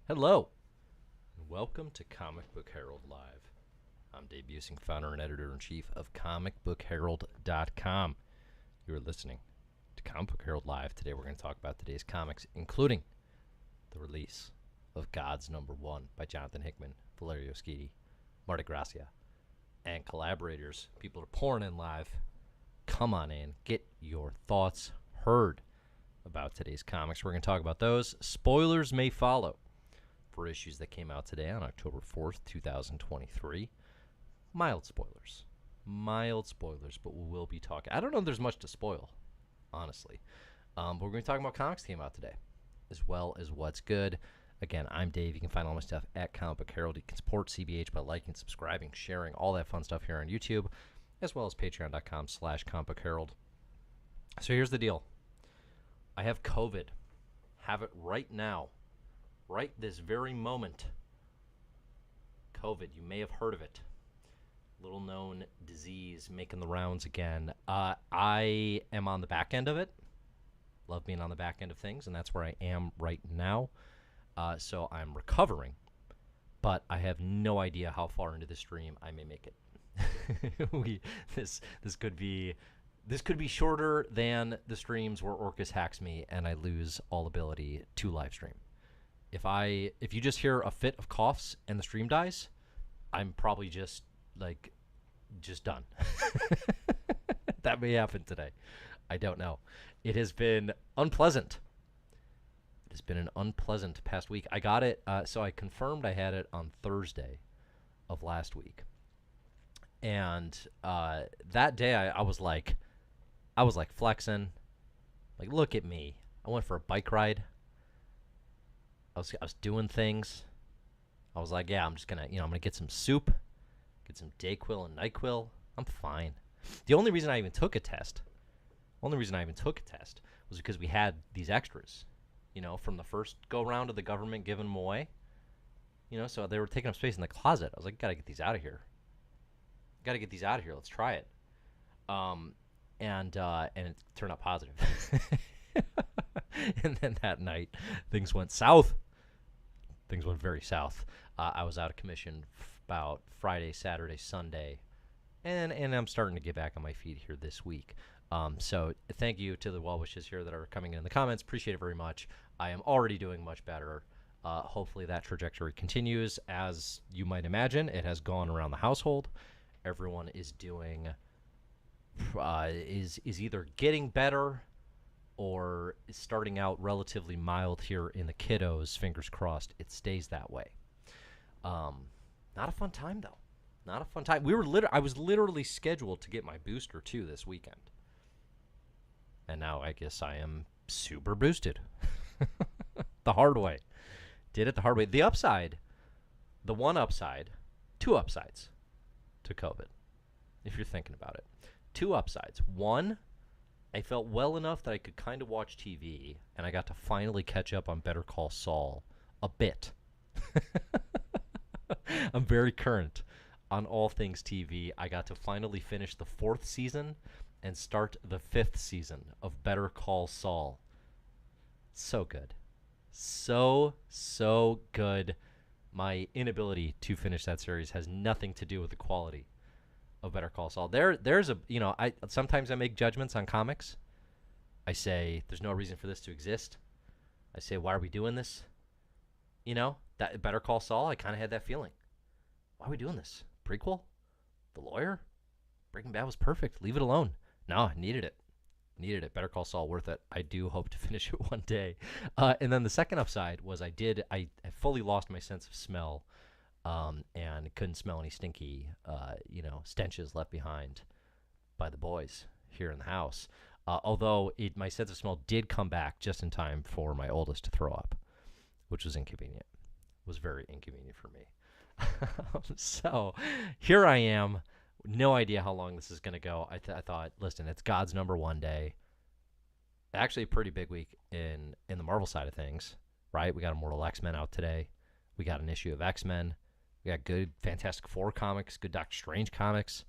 Hello, and welcome to Comic Book Herald Live. I'm Dave Busing, founder and editor-in-chief of comicbookherald.com. You are listening to Comic Book Herald Live. Today we're going to talk about today's comics, including the release of G.O.D.S. #1 by Jonathan Hickman, Valerio, Schiti, Marta Gracia, and collaborators. People are pouring in live. Come on in. Get your thoughts heard about today's comics. We're going to talk about those. Spoilers may follow for issues that came out today on October 4th, 2023. Mild spoilers, but we will be talking. I don't know if there's much to spoil, honestly. But we're going to talk about comics that came out today, as well as what's good. Again, I'm Dave. You can find all my stuff at Comic Book Herald. You can support CBH by liking, subscribing, sharing, all that fun stuff here on YouTube, as well as patreon.com/Comic Book Herald. So here's the deal. I have COVID. Have it right now. Right this very moment. COVID, you may have heard of it. Little known disease making the rounds again. I am on the back end of it. Love being on the back end of things, and that's where I am right now. So I'm recovering, but I have no idea how far into the stream I may make it. This could be shorter than the streams where Orcus hacks me and I lose all ability to live stream. If you just hear a fit of coughs and the stream dies, I'm probably just done. That may happen today. I don't know. It has been unpleasant. It has been an unpleasant past week. I got it, so I confirmed I had it on Thursday of last week. And that day I was like flexing. Like, look at me. I went for a bike ride. I was doing things. I was like, yeah, I'm gonna get some soup, get some Dayquil and NyQuil. I'm fine. The only reason I even took a test was because we had these extras, from the first go round of the government giving them away. So they were taking up space in the closet. I was like, gotta get these out of here. Let's try it. And it turned out positive. And then that night, things went south. Things went very south. I was out of commission about Friday, Saturday, Sunday, and I'm starting to get back on my feet here this week. So thank you to the well wishes here that are coming in the comments. Appreciate it very much. I am already doing much better. Hopefully that trajectory continues. As you might imagine, it has gone around the household. Everyone is doing is either getting better or starting out relatively mild here in the kiddos. Fingers crossed it stays that way. Not a fun time, though. Not a fun time. I was literally scheduled to get my booster, too, this weekend. And now I guess I am super boosted. The hard way. Did it the hard way. Two upsides to COVID, if you're thinking about it. Two upsides. One, I felt well enough that I could kind of watch TV, and I got to finally catch up on Better Call Saul a bit. I'm very current on all things TV. I got to finally finish the 4th season and start the 5th season of Better Call Saul. So good. So good. My inability to finish that series has nothing to do with the quality of Better Call Saul. Sometimes I make judgments on comics. I say there's no reason for this to exist. I say, why are we doing this? That Better Call Saul, I kind of had that feeling. Why are we doing this? Prequel? The Lawyer? Breaking Bad was perfect. Leave it alone. No, I needed it. Better Call Saul, worth it. I do hope to finish it one day. And then the second upside was I fully lost my sense of smell. And couldn't smell any stinky, stenches left behind by the boys here in the house. Although my sense of smell did come back just in time for my oldest to throw up, which was inconvenient. It was very inconvenient for me. So here I am. No idea how long this is going to go. I thought, listen, it's God's #1 day. Actually, a pretty big week in the Marvel side of things, right? We got Immortal X-Men out today. We got an issue of X-Men. We got good Fantastic Four comics, good Doctor Strange comics.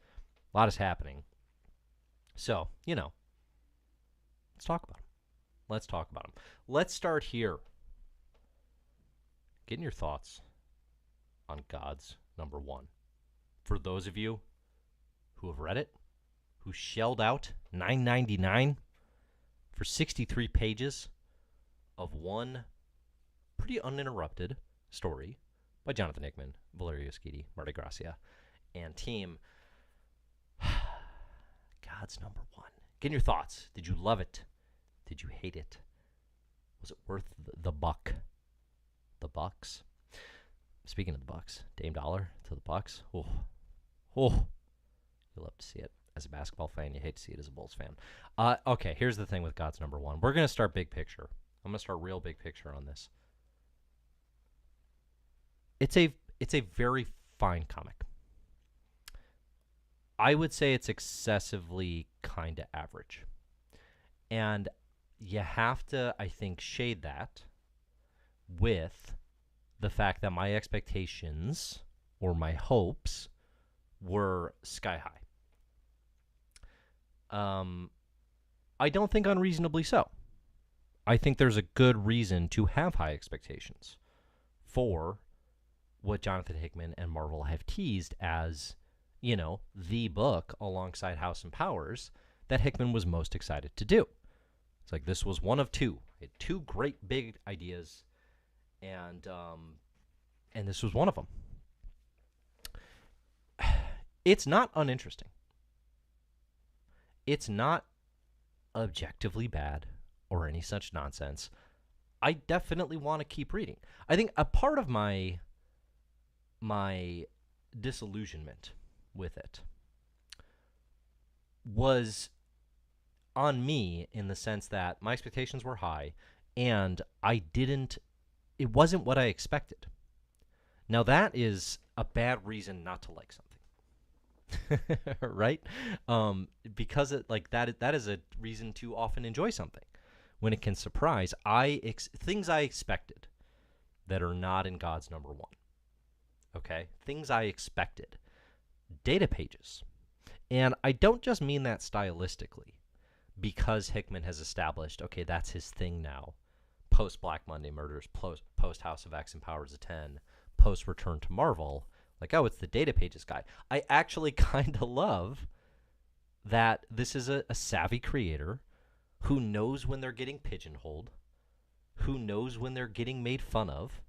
A lot is happening. So, let's talk about them. Let's start here. getting your thoughts on God's number one. For those of you who have read it, who shelled out $9.99 for 63 pages of one pretty uninterrupted story by Jonathan Hickman, Valerio Schiti, Marty Gracia, and team. God's number one. Get your thoughts. Did you love it? Did you hate it? Was it worth the buck? The Bucks. Speaking of the Bucks, Dame Dollar to the Bucks. Oh, you'll love to see it. As a basketball fan, you hate to see it as a Bulls fan. Okay, here's the thing with God's number one. We're going to start big picture. I'm going to start real big picture on this. It's a very fine comic. I would say it's excessively kind of average. And you have to, I think, shade that with the fact that my expectations or my hopes were sky high. I don't think unreasonably so. I think there's a good reason to have high expectations for what Jonathan Hickman and Marvel have teased as, you know, the book alongside House and Powers that Hickman was most excited to do. It's like this was one of two. He had two great big ideas, and this was one of them. It's not uninteresting. It's not objectively bad or any such nonsense. I definitely want to keep reading. I think a part of my disillusionment with it was on me in the sense that my expectations were high and it wasn't what I expected. Now that is a bad reason not to like something. Right? Because that is a reason to often enjoy something when it can surprise. Things I expected that are not in God's number one. Okay? Things I expected. Data pages. And I don't just mean that stylistically because Hickman has established, okay, that's his thing now. Post Black Monday Murders, post House of X and Powers of 10, post Return to Marvel. Like, oh, it's the data pages guy. I actually kind of love that this is a savvy creator who knows when they're getting pigeonholed, who knows when they're getting made fun of.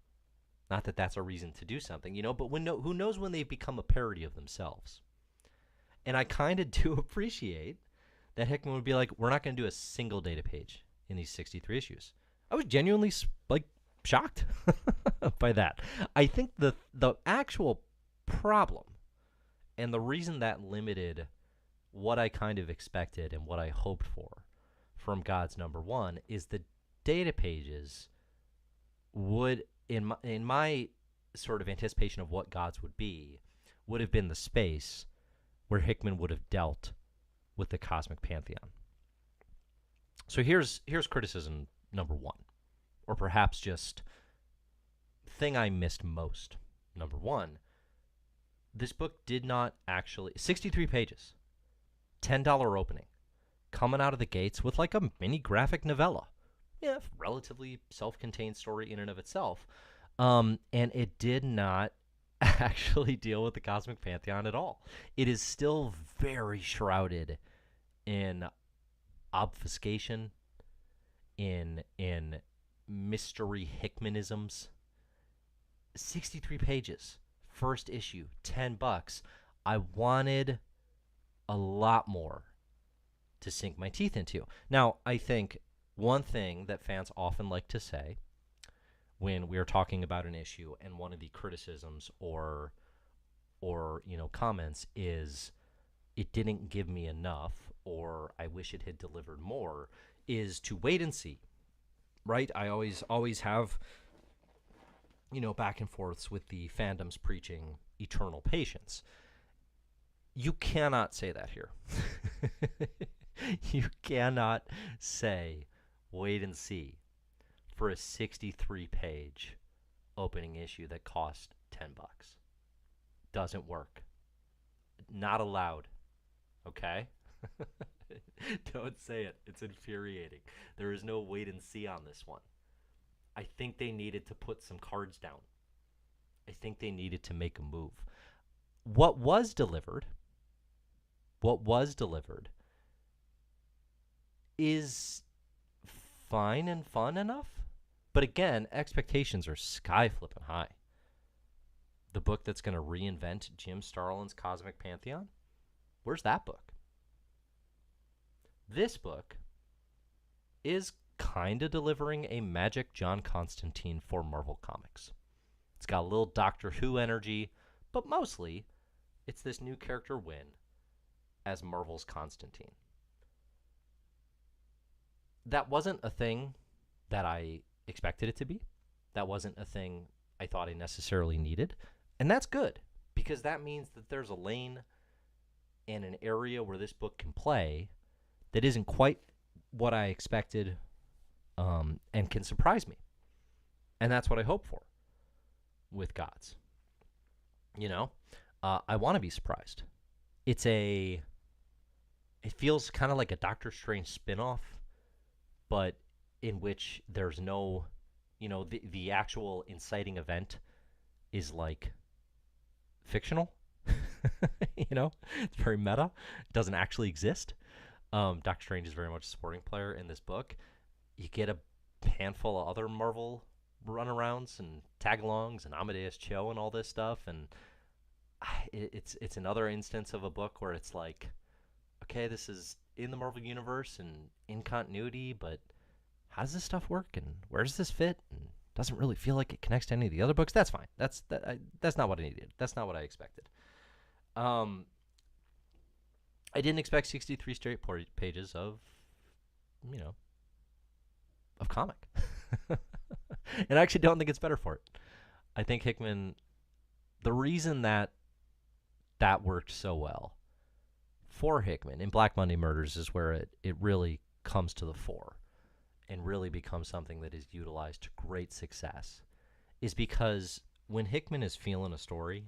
Not that that's a reason to do something, you know, but who knows when they've become a parody of themselves. And I kind of do appreciate that Hickman would be like, we're not going to do a single data page in these 63 issues. I was genuinely, shocked by that. I think the actual problem and the reason that limited what I kind of expected and what I hoped for from God's number one is the data pages would, in my sort of anticipation of what God's would be, would have been the space where Hickman would have dealt with the cosmic pantheon. So here's criticism number one, or perhaps just thing I missed most. Number one, this book did not actually, 63 pages, $10 opening, coming out of the gates with like a mini graphic novella. Yeah, relatively self-contained story in and of itself. And it did not actually deal with the cosmic pantheon at all. It is still very shrouded in obfuscation, in mystery Hickmanisms. 63 pages, first issue, $10. I wanted a lot more to sink my teeth into. Now, I think one thing that fans often like to say when we're talking about an issue and one of the criticisms or comments is it didn't give me enough or I wish it had delivered more is to wait and see. Right? I always have back and forths with the fandoms preaching eternal patience. You cannot say that here. You cannot say wait and see for a 63-page opening issue that cost $10. Doesn't work. Not allowed. Okay? Don't say it. It's infuriating. There is no wait and see on this one. I think they needed to put some cards down. I think they needed to make a move. What was delivered, what was delivered is fine and fun enough. But again, expectations are sky flipping high. The book that's going to reinvent Jim Starlin's Cosmic Pantheon? Where's that book? This book is kind of delivering a Magic John Constantine for Marvel Comics. It's got a little Doctor Who energy, but mostly it's this new character Wynn as Marvel's Constantine. That wasn't a thing that I expected it to be. That wasn't a thing I thought I necessarily needed. And that's good, because that means that there's a lane and an area where this book can play that isn't quite what I expected, and can surprise me. And that's what I hope for with G.O.D.S. You know, I want to be surprised. It feels kind of like a Doctor Strange spinoff, but in which there's no, the actual inciting event is like fictional. It's very meta. It doesn't actually exist. Doctor Strange is very much a supporting player in this book. You get a handful of other Marvel runarounds and tag-alongs and Amadeus Cho and all this stuff, and it's another instance of a book where it's like, okay, this is in the Marvel universe and in continuity, but how does this stuff work and where does this fit? And doesn't really feel like it connects to any of the other books. That's fine. That's not what I needed. That's not what I expected. I didn't expect 63 straight pages of comic. And I actually don't think it's better for it. I think Hickman, the reason that worked so well for Hickman in Black Monday Murders is where it really comes to the fore and really becomes something that is utilized to great success, is because when Hickman is feeling a story,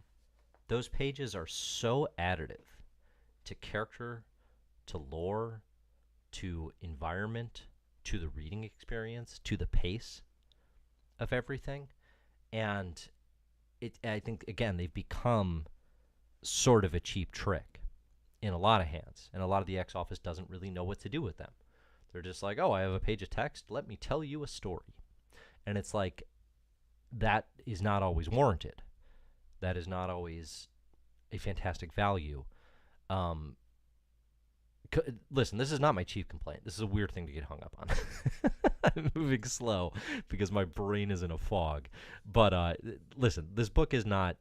those pages are so additive to character, to lore, to environment, to the reading experience, to the pace of everything. And I think, again, they've become sort of a cheap trick in a lot of hands. And a lot of the X-Office doesn't really know what to do with them. They're just like, oh, I have a page of text. Let me tell you a story. And it's like, that is not always warranted. That is not always a fantastic value. Listen, this is not my chief complaint. This is a weird thing to get hung up on. I'm moving slow because my brain is in a fog. But listen, this book did not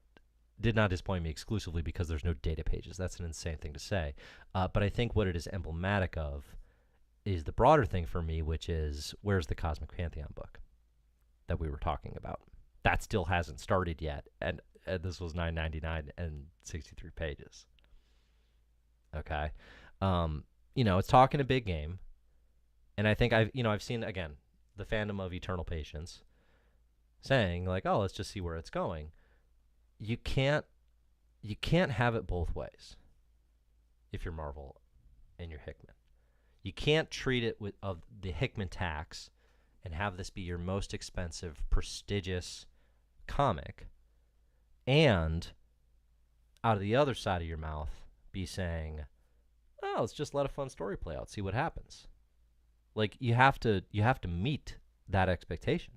disappoint me exclusively because there's no data pages. That's an insane thing to say. But I think what it is emblematic of is the broader thing for me, which is, where's the Cosmic Pantheon book that we were talking about? That still hasn't started yet, and this was $9.99 and 63 pages. Okay, it's talking a big game, and I think I've seen, again, the fandom of Eternal Patience saying like, oh, let's just see where it's going. You can't have it both ways if you're Marvel and you're Hickman. You can't treat it of the Hickman tax and have this be your most expensive, prestigious comic, and out of the other side of your mouth be saying, oh, let's just let a fun story play out, see what happens. Like, you have to meet that expectation.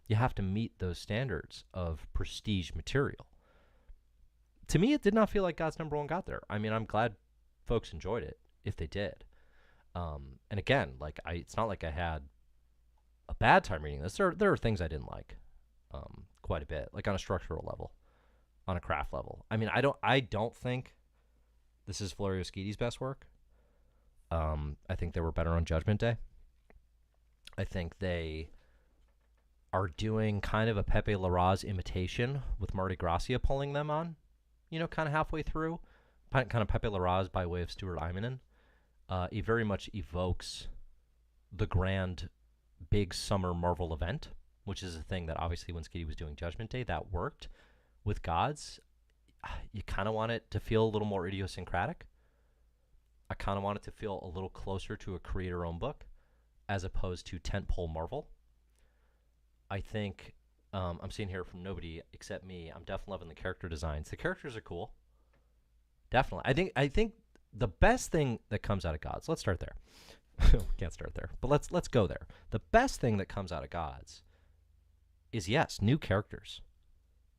You have to meet those standards of prestige material. To me, it did not feel like God's number one got there. I mean, I'm glad folks enjoyed it if they did. And again, like, it's not like I had a bad time reading this. There are things I didn't like quite a bit, like on a structural level, on a craft level. I mean, I don't think this is Valerio Schiti's best work. I think they were better on Judgment Day. I think they are doing kind of a Pepe Larraz imitation with Marty Gracia pulling them on, kind of halfway through. Kind of Pepe Larraz by way of Stuart Immonen. He very much evokes the grand, big summer Marvel event, which is a thing that obviously when Schiti was doing Judgment Day, that worked. With G.O.D.S, you kind of want it to feel a little more idiosyncratic. I kind of want it to feel a little closer to a creator-owned book as opposed to tentpole Marvel. I think I'm seeing here from nobody except me. I'm definitely loving the character designs. The characters are cool. Definitely. I think the best thing that comes out of Gods. Let's start there. We can't start there, but let's go there. The best thing that comes out of Gods is yes, new characters,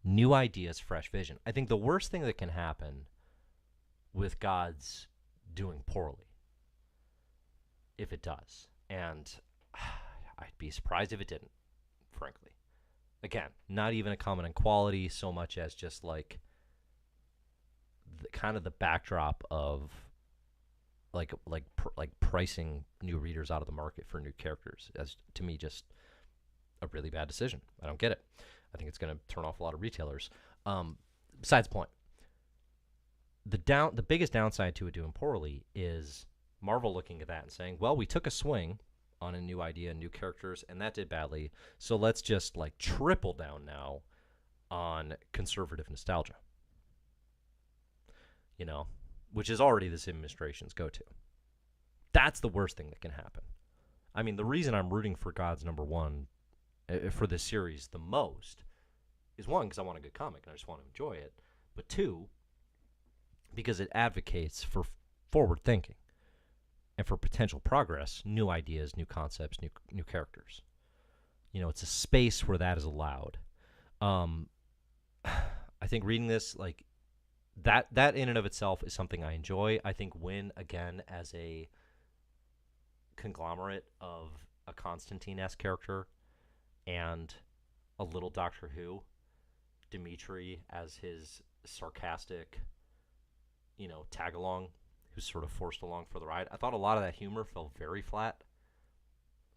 new ideas, fresh vision. I think the worst thing that can happen with Gods doing poorly, if it does, and I'd be surprised if it didn't, frankly. Again, not even a comment on quality so much as just like kind of the backdrop of like pricing new readers out of the market for new characters, as to me just a really bad decision. I don't get it. I think it's going to turn off a lot of retailers. Besides the point, the biggest downside to it doing poorly is Marvel looking at that and saying, well, we took a swing on a new idea and new characters, and that did badly, so let's just like triple down now on conservative nostalgia. You know, which is already this administration's go-to. That's the worst thing that can happen. I mean, the reason I'm rooting for God's #1 for this series the most is, one, because I want a good comic and I just want to enjoy it, but two, because it advocates for forward thinking and for potential progress, new ideas, new concepts, new characters. You know, it's a space where that is allowed. I think reading this, like, that in and of itself is something I enjoy. I think Wynn, again, as a conglomerate of a Constantine-esque character and a little Doctor Who, Dimitri as his sarcastic, tag-along, who's sort of forced along for the ride. I thought a lot of that humor fell very flat,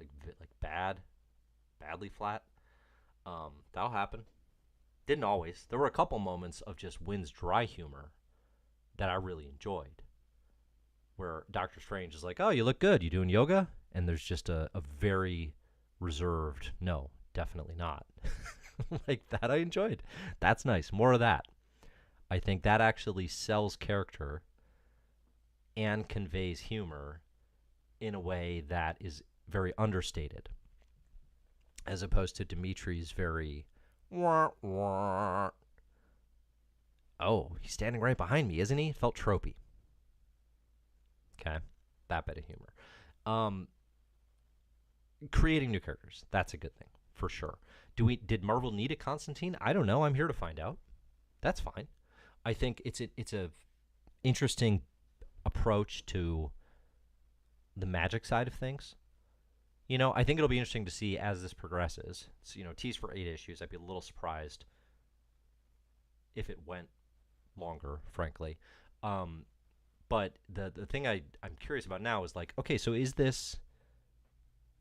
like badly flat. That'll happen. Didn't always. There were a couple moments of just Wynn's dry humor that I really enjoyed, where Doctor Strange is like, oh, you look good. You doing yoga? And there's just a very reserved, no, definitely not. Like that I enjoyed. That's nice. More of that. I think that actually sells character and conveys humor in a way that is very understated, as opposed to Dimitri's very... Oh, he's standing right behind me, isn't he? Felt tropey. Okay, that bit of humor. Creating new characters, that's a good thing, for sure. Did Marvel need a Constantine? I don't know. I'm here to find out. That's fine. I think it's a interesting approach to the magic side of things. I think it'll be interesting to see as this progresses. It's, teased for 8 issues. I'd be a little surprised if it went longer, frankly. But the thing I'm curious about now is like, okay, so is this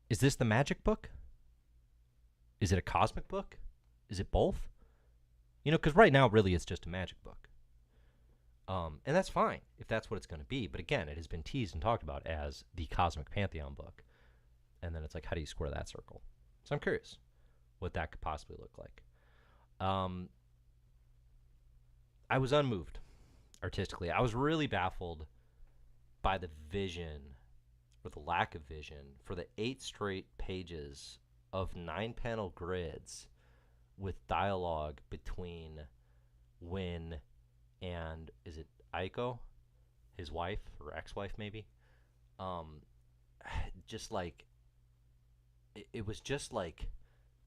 the magic book? Is it a cosmic book? Is it both? Because right now, really, it's just a magic book. And that's fine if that's what it's going to be. But again, it has been teased and talked about as the Cosmic Pantheon book. And then it's like, how do you square that circle? So I'm curious what that could possibly look like. I was unmoved artistically. I was really baffled by the vision, or the lack of vision, for the 8 straight pages of 9-panel grids with dialogue between Wynn and, is it Aiko? His wife, or ex-wife maybe? Just like... It was just like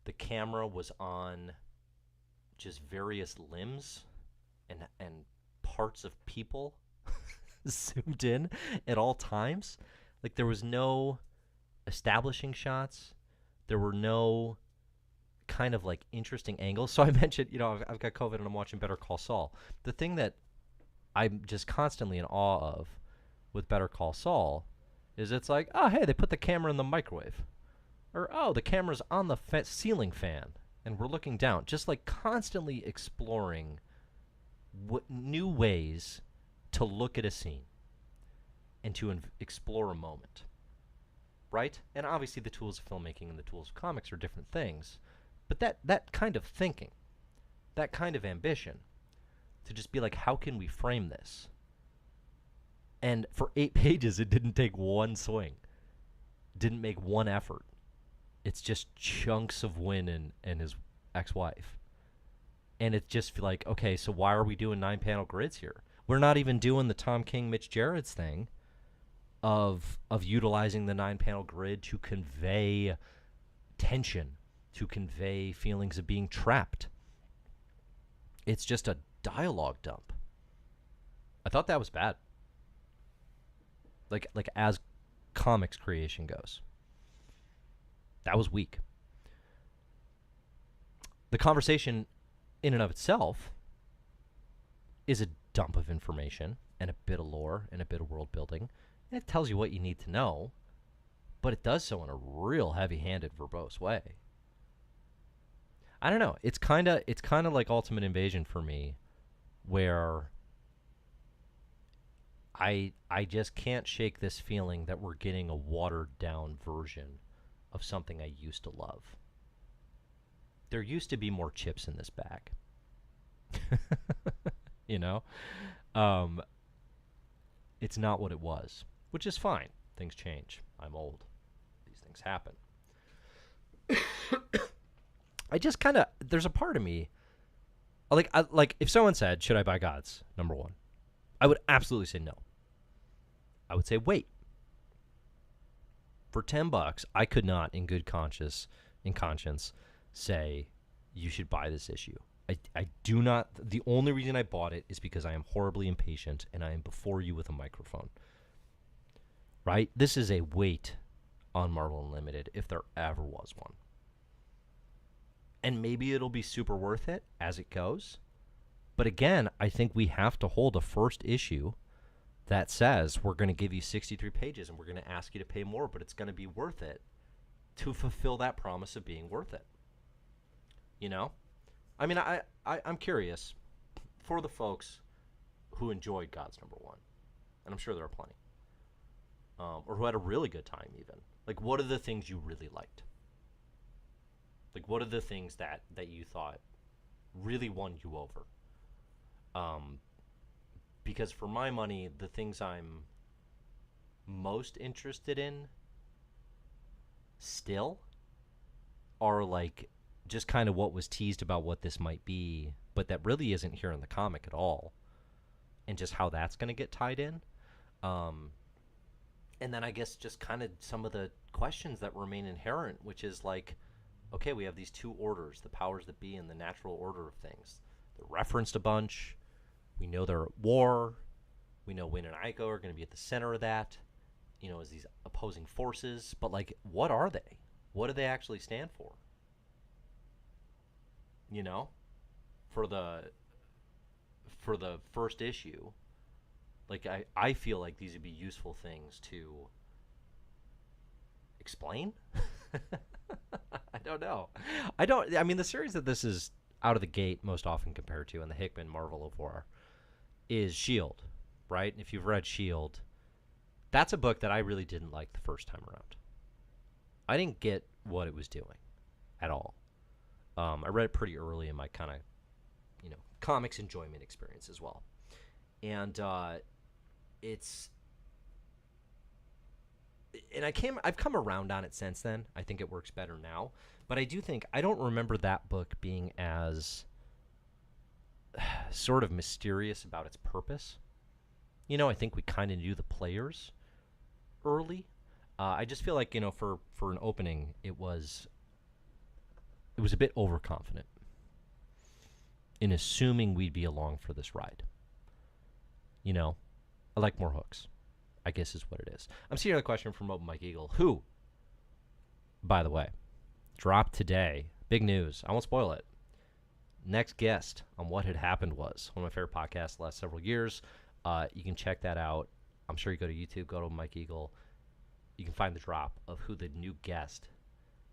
the camera was on just various limbs and parts of people zoomed in at all times. Like there was no establishing shots. There were no kind of like interesting angles. So I mentioned, I've got COVID and I'm watching Better Call Saul. The thing that I'm just constantly in awe of with Better Call Saul is it's like, oh, hey, they put the camera in the microwave. Or, oh, the camera's on the ceiling fan, and we're looking down. Just like constantly exploring new ways to look at a scene and to explore a moment. Right? And obviously the tools of filmmaking and the tools of comics are different things. But that kind of thinking, that kind of ambition, to just be like, how can we frame this? And for 8 pages, it didn't take one swing. Didn't make one effort. It's just chunks of Winn and his ex-wife. And it's just like, okay, so why are we doing 9-panel grids here? We're not even doing the Tom King, Mitch Gerads thing of utilizing the 9-panel grid to convey tension, to convey feelings of being trapped. It's just a dialogue dump. I thought that was bad. Like as comics creation goes. That was weak. The conversation in and of itself is a dump of information and a bit of lore and a bit of world building. And it tells you what you need to know, but it does so in a real heavy-handed, verbose way. I don't know. It's kind of like Ultimate Invasion for me, where I just can't shake this feeling that we're getting a watered-down version of something I used to love. There used to be more chips in this bag. You know? It's not what it was, which is fine. Things change. I'm old. These things happen. I just kind of, there's a part of me, like if someone said, should I buy G.O.D.S, number 1? I would absolutely say no. I would say wait. For $10, I could not, in good conscience, say you should buy this issue. I do not. The only reason I bought it is because I am horribly impatient and I am before you with a microphone. Right? This is a wait on Marvel Unlimited if there ever was one. And maybe it'll be super worth it as it goes. But again, I think we have to hold a first issue that says we're going to give you 63 pages and we're going to ask you to pay more, but it's going to be worth it to fulfill that promise of being worth it. You know? I mean, I'm curious for the folks who enjoyed G.O.D.S number 1, and I'm sure there are plenty, or who had a really good time even. Like, what are the things you really liked? Like, what are the things that you thought really won you over? Because for my money, the things I'm most interested in still are like just kind of what was teased about what this might be, but that really isn't here in the comic at all, and just how that's going to get tied in. And then I guess just kind of some of the questions that remain inherent, which is like, okay, we have these two orders, the powers that be and the natural order of things. They're referenced a bunch. We know they're at war. We know Winn and Aiko are going to be at the center of that, you know, as these opposing forces. But, like, what are they? What do they actually stand for? You know? For the first issue, like, I feel like these would be useful things to explain. I don't know. I mean, the series that this is out of the gate most often compared to in the Hickman Marvel of War is S.H.I.E.L.D., right? And if you've read S.H.I.E.L.D., that's a book that I really didn't like the first time around. I didn't get what it was doing at all. I read it pretty early in my kind of, you know, comics enjoyment experience as well. And I've come around on it since then. I think it works better now. But I don't remember that book being as sort of mysterious about its purpose. You know, I think we kind of knew the players early. I just feel like, you know, for an opening, it was a bit overconfident in assuming we'd be along for this ride. You know, I like more hooks, I guess is what it is. I'm seeing a question from Open Mike Eagle, who, by the way, dropped today. Big news. I won't spoil it. Next guest on What Had Happened was one of my favorite podcasts the last several years. You can check that out. I'm sure you go to YouTube, go to Mike Eagle. You can find the drop of who the new guest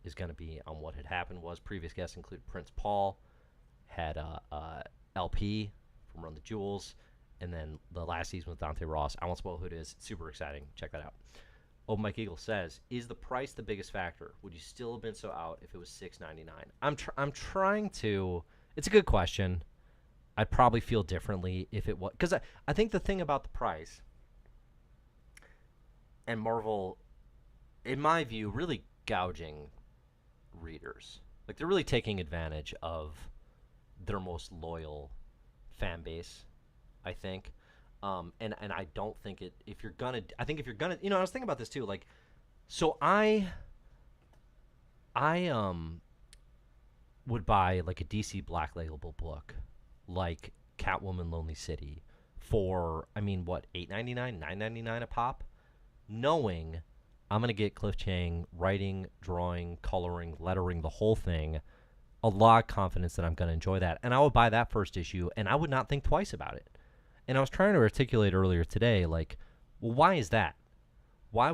is going to be on What Had Happened was. Previous guests include Prince Paul, had LP from Run the Jewels, and then the last season with Dante Ross. I won't spoil who it is. It's super exciting. Check that out. Oh, Mike Eagle says, is the price the biggest factor? Would you still have been so out if it was $6.99? I'm trying to. It's a good question. I'd probably feel differently if it was, because I think the thing about the price and Marvel, in my view, really gouging readers. Like they're really taking advantage of their most loyal fan base, I think. And I don't think it. If you're gonna, I think if you're gonna, I was thinking about this too. Like, so I would buy like a DC Black Label book, like Catwoman Lonely City, for I mean what, $8.99, $9.99 a pop, knowing I'm gonna get Cliff Chang writing, drawing, coloring, lettering, the whole thing. A lot of confidence that I'm gonna enjoy that, and I would buy that first issue, and I would not think twice about it. And I was trying to articulate earlier today, like, well, why is that? Why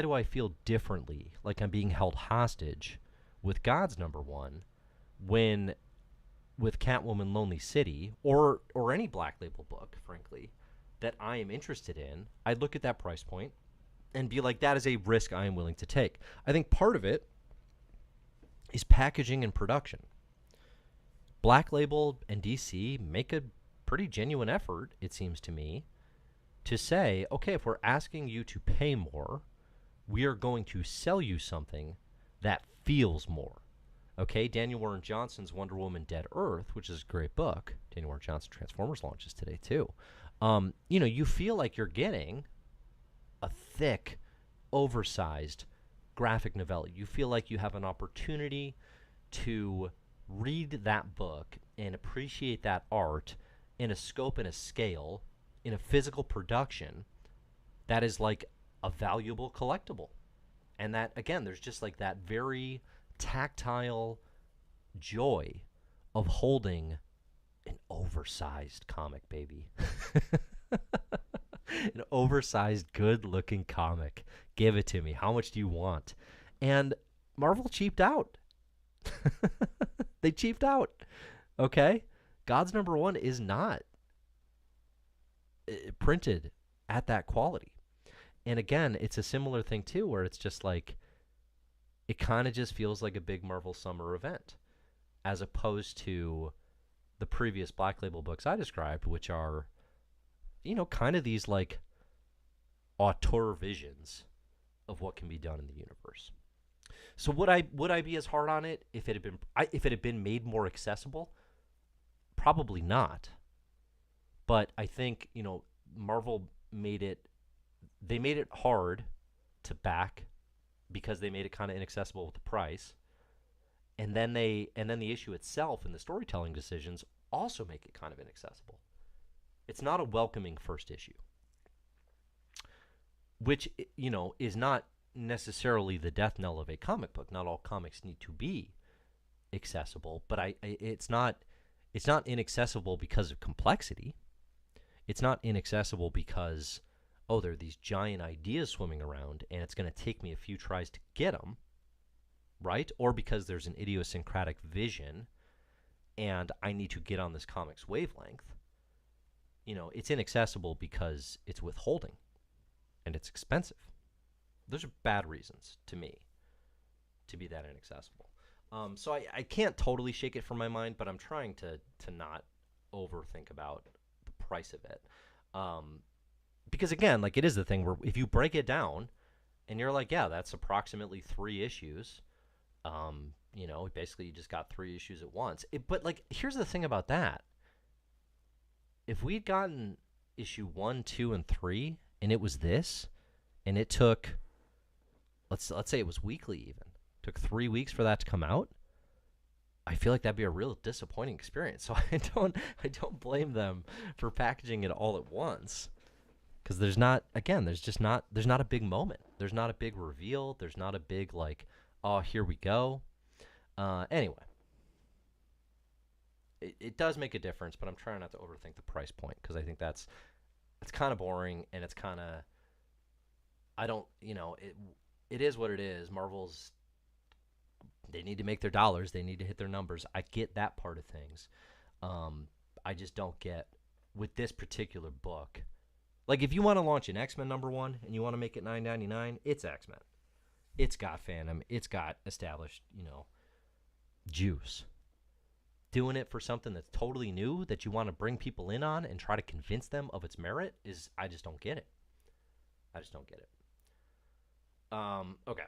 do I feel differently, like I'm being held hostage with God's number one, when with Catwoman Lonely City or any Black Label book, frankly, that I am interested in, I'd look at that price point and be like, that is a risk I am willing to take. I think part of it is packaging and production. Black Label and DC make a pretty genuine effort, it seems to me, to say, okay, if we're asking you to pay more, we are going to sell you something that feels more. Okay, Daniel Warren Johnson's Wonder Woman Dead Earth, which is a great book. Daniel Warren Johnson Transformers launches today, too. You feel like you're getting a thick, oversized graphic novella. You feel like you have an opportunity to read that book and appreciate that art in a scope and a scale, in a physical production that is like a valuable collectible. And that, again, there's just like that very tactile joy of holding an oversized comic, baby. An oversized, good-looking comic. Give it to me. How much do you want? And Marvel cheaped out. They cheaped out. Okay? God's number one is not printed at that quality. And again, it's a similar thing, too, where it's just like, it kind of just feels like a big Marvel summer event, as opposed to the previous Black Label books I described, which are, kind of these like auteur visions of what can be done in the universe. So would I be as hard on it if it had been made more accessible? Probably not. But I think, Marvel made it hard to back because they made it kind of inaccessible with the price. And then the issue itself and the storytelling decisions also make it kind of inaccessible. It's not a welcoming first issue, which, is not necessarily the death knell of a comic book. Not all comics need to be accessible, but it's not inaccessible because of complexity. It's not inaccessible because, there are these giant ideas swimming around and it's going to take me a few tries to get them, right? Or because there's an idiosyncratic vision and I need to get on this comic's wavelength. It's inaccessible because it's withholding and it's expensive. Those are bad reasons, to me, to be that inaccessible. So I can't totally shake it from my mind, but I'm trying to not overthink about the price of it. Because, again, like, it is the thing where if you break it down and you're like, yeah, that's approximately 3 issues, basically you just got 3 issues at once. But, like, here's the thing about that. If we'd gotten issue 1, 2, and 3, and it was this, and it took, let's say it was weekly even, took 3 weeks for that to come out, I feel like that'd be a real disappointing experience. So I don't blame them for packaging it all at once, because there's not a big moment. There's not a big reveal. There's not a big like, oh, here we go. Anyway, it does make a difference, but I'm trying not to overthink the price point, because I think it's kind of boring, and it's kind of, it is what it is. Marvel's, they need to make their dollars. They need to hit their numbers. I get that part of things. I just don't get, with this particular book, like, if you want to launch an X-Men number 1 and you want to make it $9.99, it's X-Men. It's got fandom. It's got established, juice. Doing it for something that's totally new that you want to bring people in on and try to convince them of its merit I just don't get it. I just don't get it. Okay.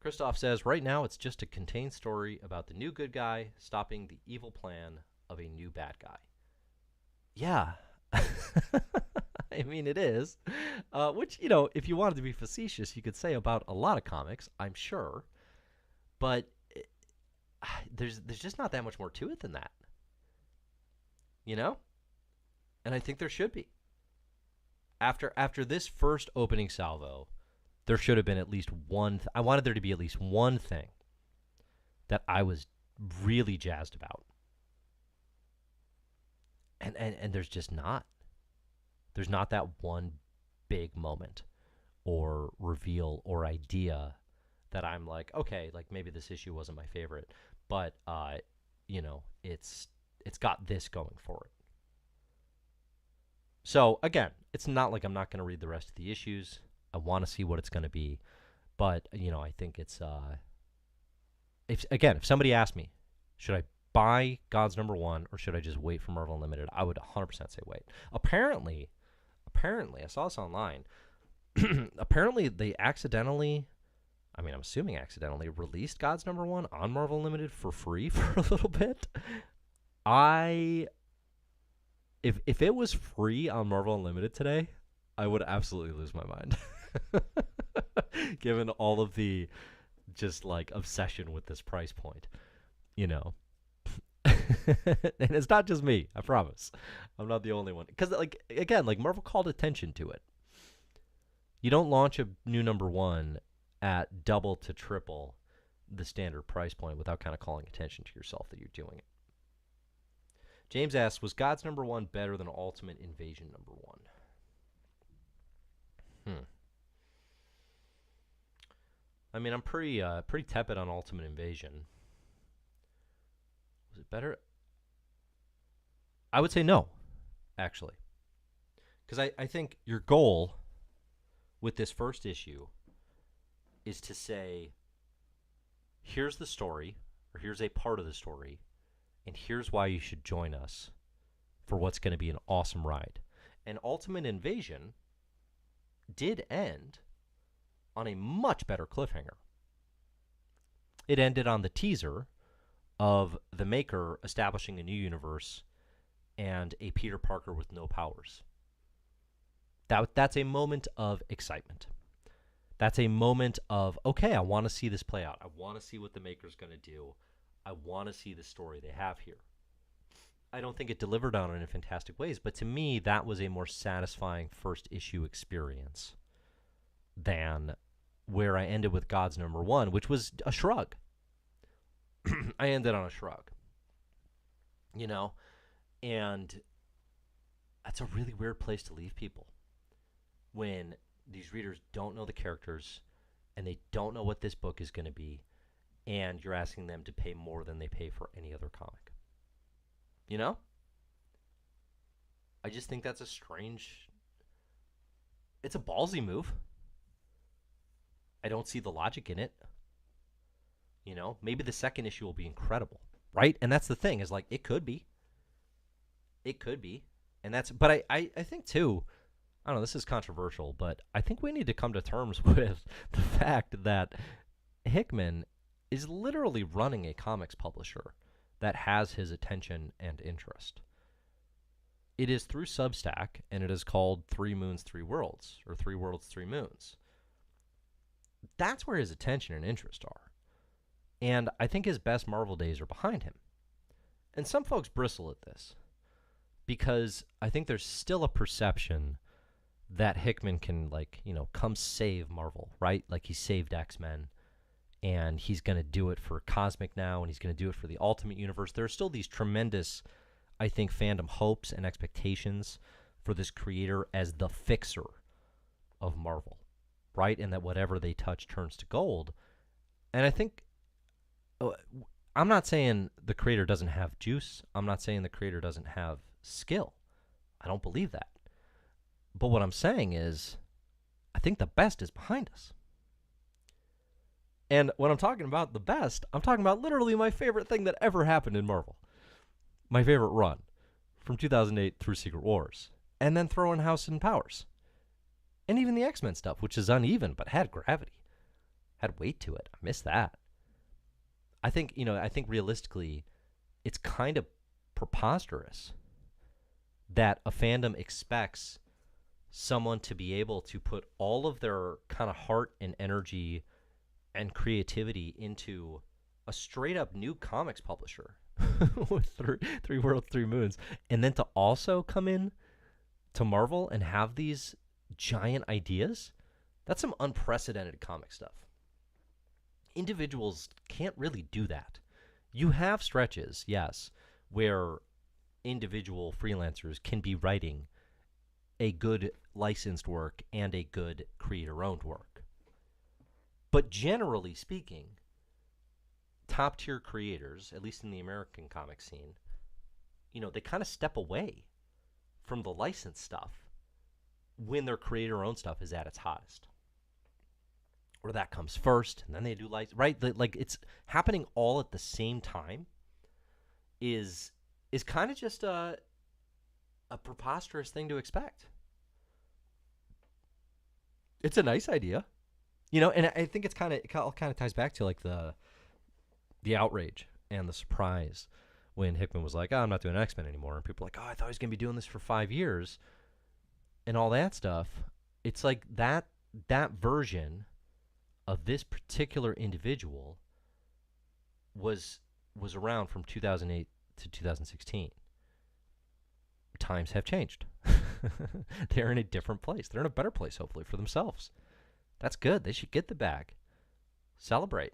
Christoph says, right now it's just a contained story about the new good guy stopping the evil plan of a new bad guy. Yeah. I mean, it is. Which, if you wanted to be facetious, you could say about a lot of comics, I'm sure. But there's just not that much more to it than that. And I think there should be. After this first opening salvo, there should have been at least one. I wanted there to be at least one thing that I was really jazzed about. And there's just not. There's not that one big moment or reveal or idea that I'm like, okay, like maybe this issue wasn't my favorite, but it's got this going for it. So again, it's not like I'm not going to read the rest of the issues. I want to see what it's going to be, but I think it's if somebody asked me, should I buy God's #1 or should I just wait for Marvel Unlimited, I would 100% say wait. Apparently, I saw this online. Apparently, they accidentally, I'm assuming accidentally, released God's #1 on Marvel Unlimited for free for a little bit. If it was free on Marvel Unlimited today, I would absolutely lose my mind. Given all of the just like obsession with this price point, And it's not just me, I promise. I'm not the only one. Because Marvel called attention to it. You don't launch a new #1 at double to triple the standard price point without kind of calling attention to yourself that you're doing it. James asks, was God's #1 better than Ultimate Invasion #1? I'm pretty tepid on Ultimate Invasion. Was it better? I would say no, actually. Because I think your goal with this first issue is to say, here's the story, or here's a part of the story, and here's why you should join us for what's going to be an awesome ride. And Ultimate Invasion did end on a much better cliffhanger. It ended on the teaser of the Maker establishing a new universe and a Peter Parker with no powers. That's a moment of excitement. That's a moment of, okay, I want to see this play out. I want to see what the Maker's going to do. I want to see the story they have here. I don't think it delivered on it in fantastic ways, but to me, that was a more satisfying first issue experience than where I ended with God's #1, which was a shrug. I ended on a shrug. And that's a really weird place to leave people when these readers don't know the characters and they don't know what this book is going to be, and you're asking them to pay more than they pay for any other comic. I just think that's it's a ballsy move. I don't see the logic in it. Maybe the second issue will be incredible, right? And that's the thing, is like, it could be. It could be. But I think too, I don't know, this is controversial, but I think we need to come to terms with the fact that Hickman is literally running a comics publisher that has his attention and interest. It is through Substack, and it is called 3 Moons, 3 Worlds, or 3 Worlds, 3 Moons. That's where his attention and interest are. And I think his best Marvel days are behind him. And some folks bristle at this because I think there's still a perception that Hickman can, come save Marvel, right? Like, he saved X-Men, and he's going to do it for Cosmic now, and he's going to do it for the Ultimate Universe. There are still these tremendous, I think, fandom hopes and expectations for this creator as the fixer of Marvel, right? And that whatever they touch turns to gold. And I think, I'm not saying the creator doesn't have juice. I'm not saying the creator doesn't have skill. I don't believe that. But what I'm saying is, I think the best is behind us. And when I'm talking about the best, I'm talking about literally my favorite thing that ever happened in Marvel. My favorite run from 2008 through Secret Wars. And then throw in House and Powers. And even the X-Men stuff, which is uneven but had gravity. had weight to it. I miss that. I think, I think realistically, it's kind of preposterous that a fandom expects someone to be able to put all of their kind of heart and energy and creativity into a straight up new comics publisher with three worlds, three moons, and then to also come in to Marvel and have these giant ideas. That's some unprecedented comic stuff. Individuals can't really do that. You have stretches, yes, where individual freelancers can be writing a good licensed work and a good creator-owned work. But generally speaking, top-tier creators, at least in the American comic scene, they kind of step away from the licensed stuff when their creator-owned stuff is at its hottest. Or that comes first, and then they do license, right? Like, it's happening all at the same time is kind of just a preposterous thing to expect. It's a nice idea, and I think it all kind of ties back to like the outrage and the surprise when Hickman was like, "Oh, I'm not doing X-Men anymore," and people were like, "Oh, I thought he was gonna be doing this for 5 years," and all that stuff. It's like that version of this particular individual was around from 2008 to 2016. Times have changed. They're in a different place. They're in a better place, hopefully, for themselves. That's good. They should get the bag. Celebrate.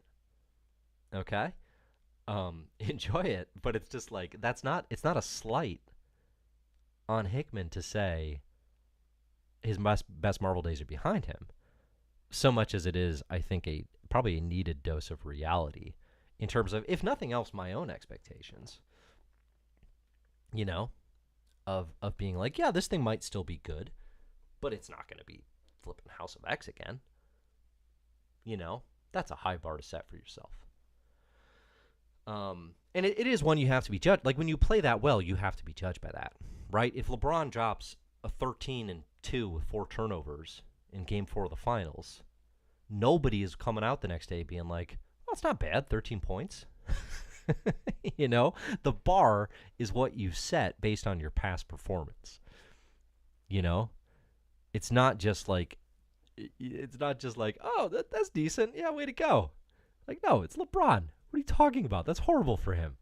Okay? Enjoy it. But it's just like, it's not a slight on Hickman to say his best Marvel days are behind him, so much as it is, I think, probably a needed dose of reality in terms of, if nothing else, my own expectations. Of being like, yeah, this thing might still be good, but it's not going to be flipping House of X again. That's a high bar to set for yourself. And it is one you have to be judged. Like, when you play that well, you have to be judged by that, right? If LeBron drops a 13-2 with 4 turnovers in Game 4 of the Finals, nobody is coming out the next day being like, well, it's not bad, 13 points. The bar is what you set based on your past performance. It's not just like, oh, that's decent. Yeah, way to go. Like, no, it's LeBron. What are you talking about? That's horrible for him.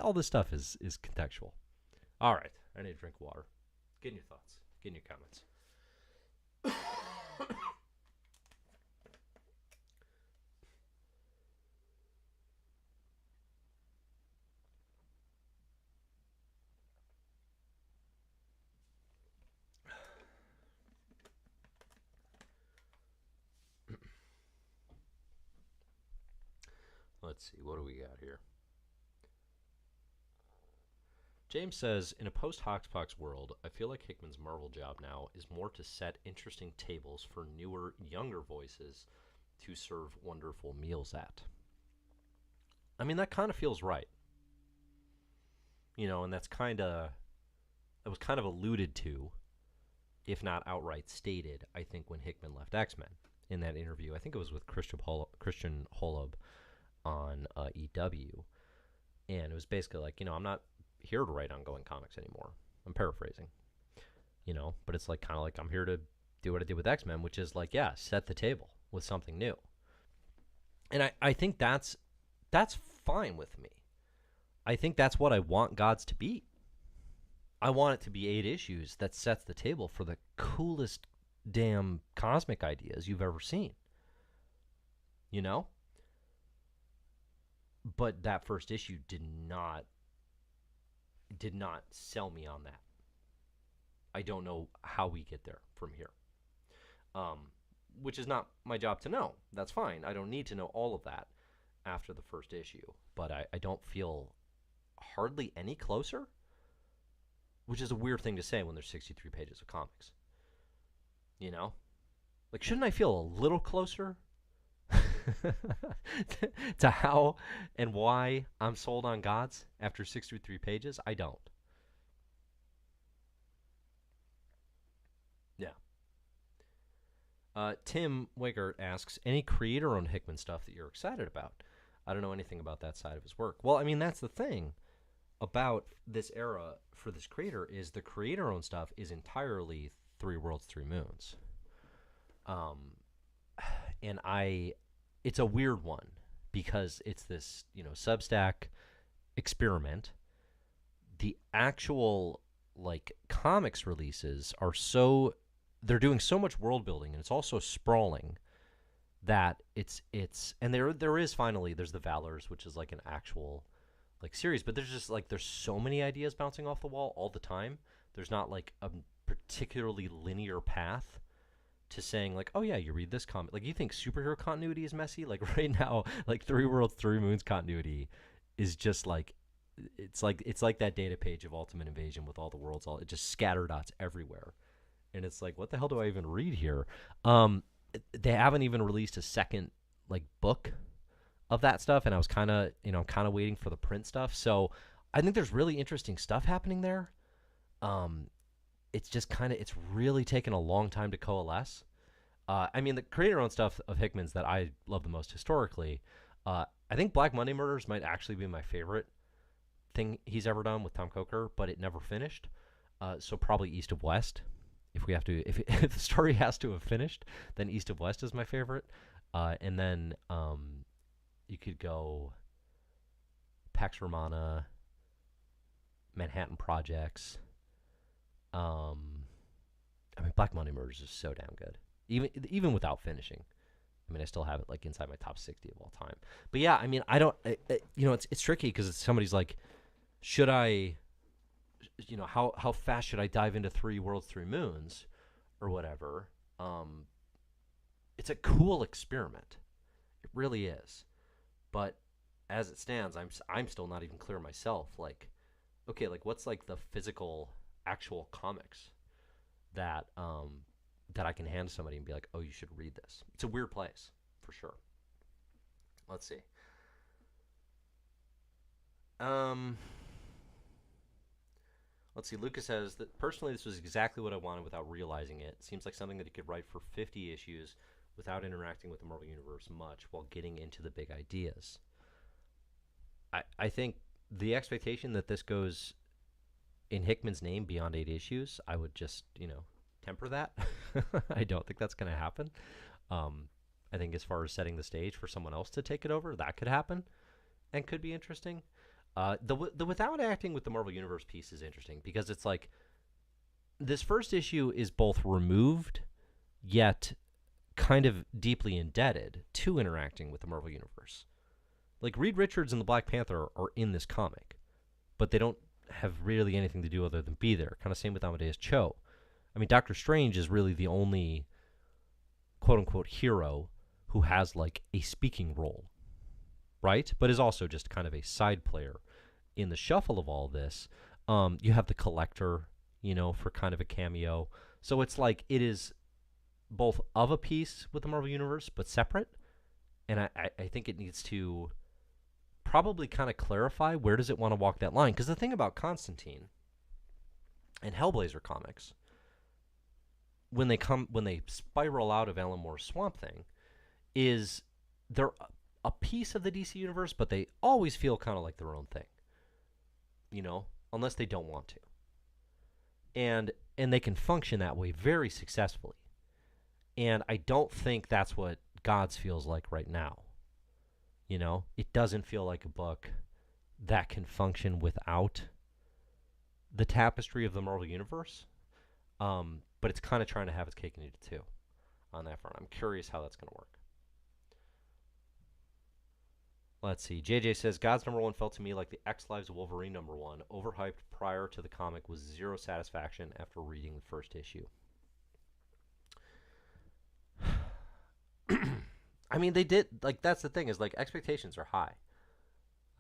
All this stuff is contextual. All right, I need to drink water. Get in your thoughts. Get in your comments. Let's see, what do we got here? James says, in a post-Hoxpox world, I feel like Hickman's Marvel job now is more to set interesting tables for newer, younger voices to serve wonderful meals at. I mean, that kind of feels right. And that was kind of alluded to, if not outright stated, I think, when Hickman left X-Men in that interview. I think it was with Christian Holub on EW, and it was basically like, I'm not here to write ongoing comics anymore. I'm paraphrasing, but it's like kind of like I'm here to do what I did with X-Men, which is like, yeah, set the table with something new. And I think that's fine with me. I think that's what I want G.O.D.S to be. I want it to be 8 issues that sets the table for the coolest damn cosmic ideas you've ever seen. But that first issue did not sell me on that. I don't know how we get there from here. Which is not my job to know. That's fine. I don't need to know all of that after the first issue. But I don't feel hardly any closer, which is a weird thing to say when there's 63 pages of comics. Like, shouldn't I feel a little closer to how and why I'm sold on G.O.D.S after 63 pages? I don't. Yeah. Tim Wigert asks, any creator-owned Hickman stuff that you're excited about? I don't know anything about that side of his work. Well, I mean, that's the thing about this era for this creator is the creator-owned stuff is entirely Three Worlds, Three Moons. And it's a weird one because it's this, Substack experiment. The actual like comics releases are they're doing so much world building and it's also sprawling that it's and there's the Valors, which is like an actual like series, but there's so many ideas bouncing off the wall all the time. There's not like a particularly linear path to saying like, oh yeah, you read this comic, like you think superhero continuity is messy, like right now, like Three Worlds, Three Moons continuity is just like it's like that data page of Ultimate Invasion with all the worlds, it just scatter dots everywhere, and it's like, what the hell do I even read here? They haven't even released a second like book of that stuff, and I was kind of waiting for the print stuff. So I think there's really interesting stuff happening there. It's just it's really taken a long time to coalesce. I mean, the creator-owned stuff of Hickman's that I love the most historically, I think Black Monday Murders might actually be my favorite thing he's ever done with Tom Coker, but it never finished. So probably East of West. If the story has to have finished, then East of West is my favorite. And then you could go Pax Romana, Manhattan Projects. I mean, Black Monday Murders is so damn good, even without finishing. I mean, I still have it like inside my top 60 of all time. But yeah, I mean, I don't, it's tricky because somebody's like, should I, how fast should I dive into Three Worlds, Three Moons, or whatever? It's a cool experiment, it really is. But as it stands, I'm still not even clear myself. Like, okay, like what's like the physical, actual comics that that I can hand to somebody and be like, oh, you should read this. It's a weird place, for sure. Let's see. Let's see. Lucas says that personally, this was exactly what I wanted without realizing it. Seems like something that he could write for 50 issues without interacting with the Marvel Universe much while getting into the big ideas. I think the expectation that this goes in Hickman's name beyond 8 issues, I would just, temper that. I don't think that's going to happen. I think as far as setting the stage for someone else to take it over, that could happen and could be interesting. The without acting with the Marvel Universe piece is interesting because it's like this first issue is both removed yet kind of deeply indebted to interacting with the Marvel Universe. Like Reed Richards and the Black Panther are in this comic, but they don't have really anything to do other than be there. Kind of same with Amadeus Cho. I mean, Doctor Strange is really the only quote-unquote hero who has like a speaking role, right? But is also just kind of a side player in the shuffle of all this. You have the Collector, for kind of a cameo. So it's like it is both of a piece with the Marvel Universe, but separate. And I think it needs to probably kind of clarify where does it want to walk that line. Because the thing about Constantine and Hellblazer comics, when they spiral out of Alan Moore's Swamp Thing, is they're a piece of the DC universe, but they always feel kind of like their own thing, unless they don't want to. And they can function that way very successfully. And I don't think that's what G.O.D.S feels like right now. It doesn't feel like a book that can function without the tapestry of the Marvel Universe. But it's kind of trying to have its cake and eat it too on that front. I'm curious how that's going to work. Let's see. JJ says, G.O.D.S #1 felt to me like the X Lives of Wolverine #1, overhyped prior to the comic with zero satisfaction after reading the first issue. I mean, they did, like, that's the thing, is, like, expectations are high.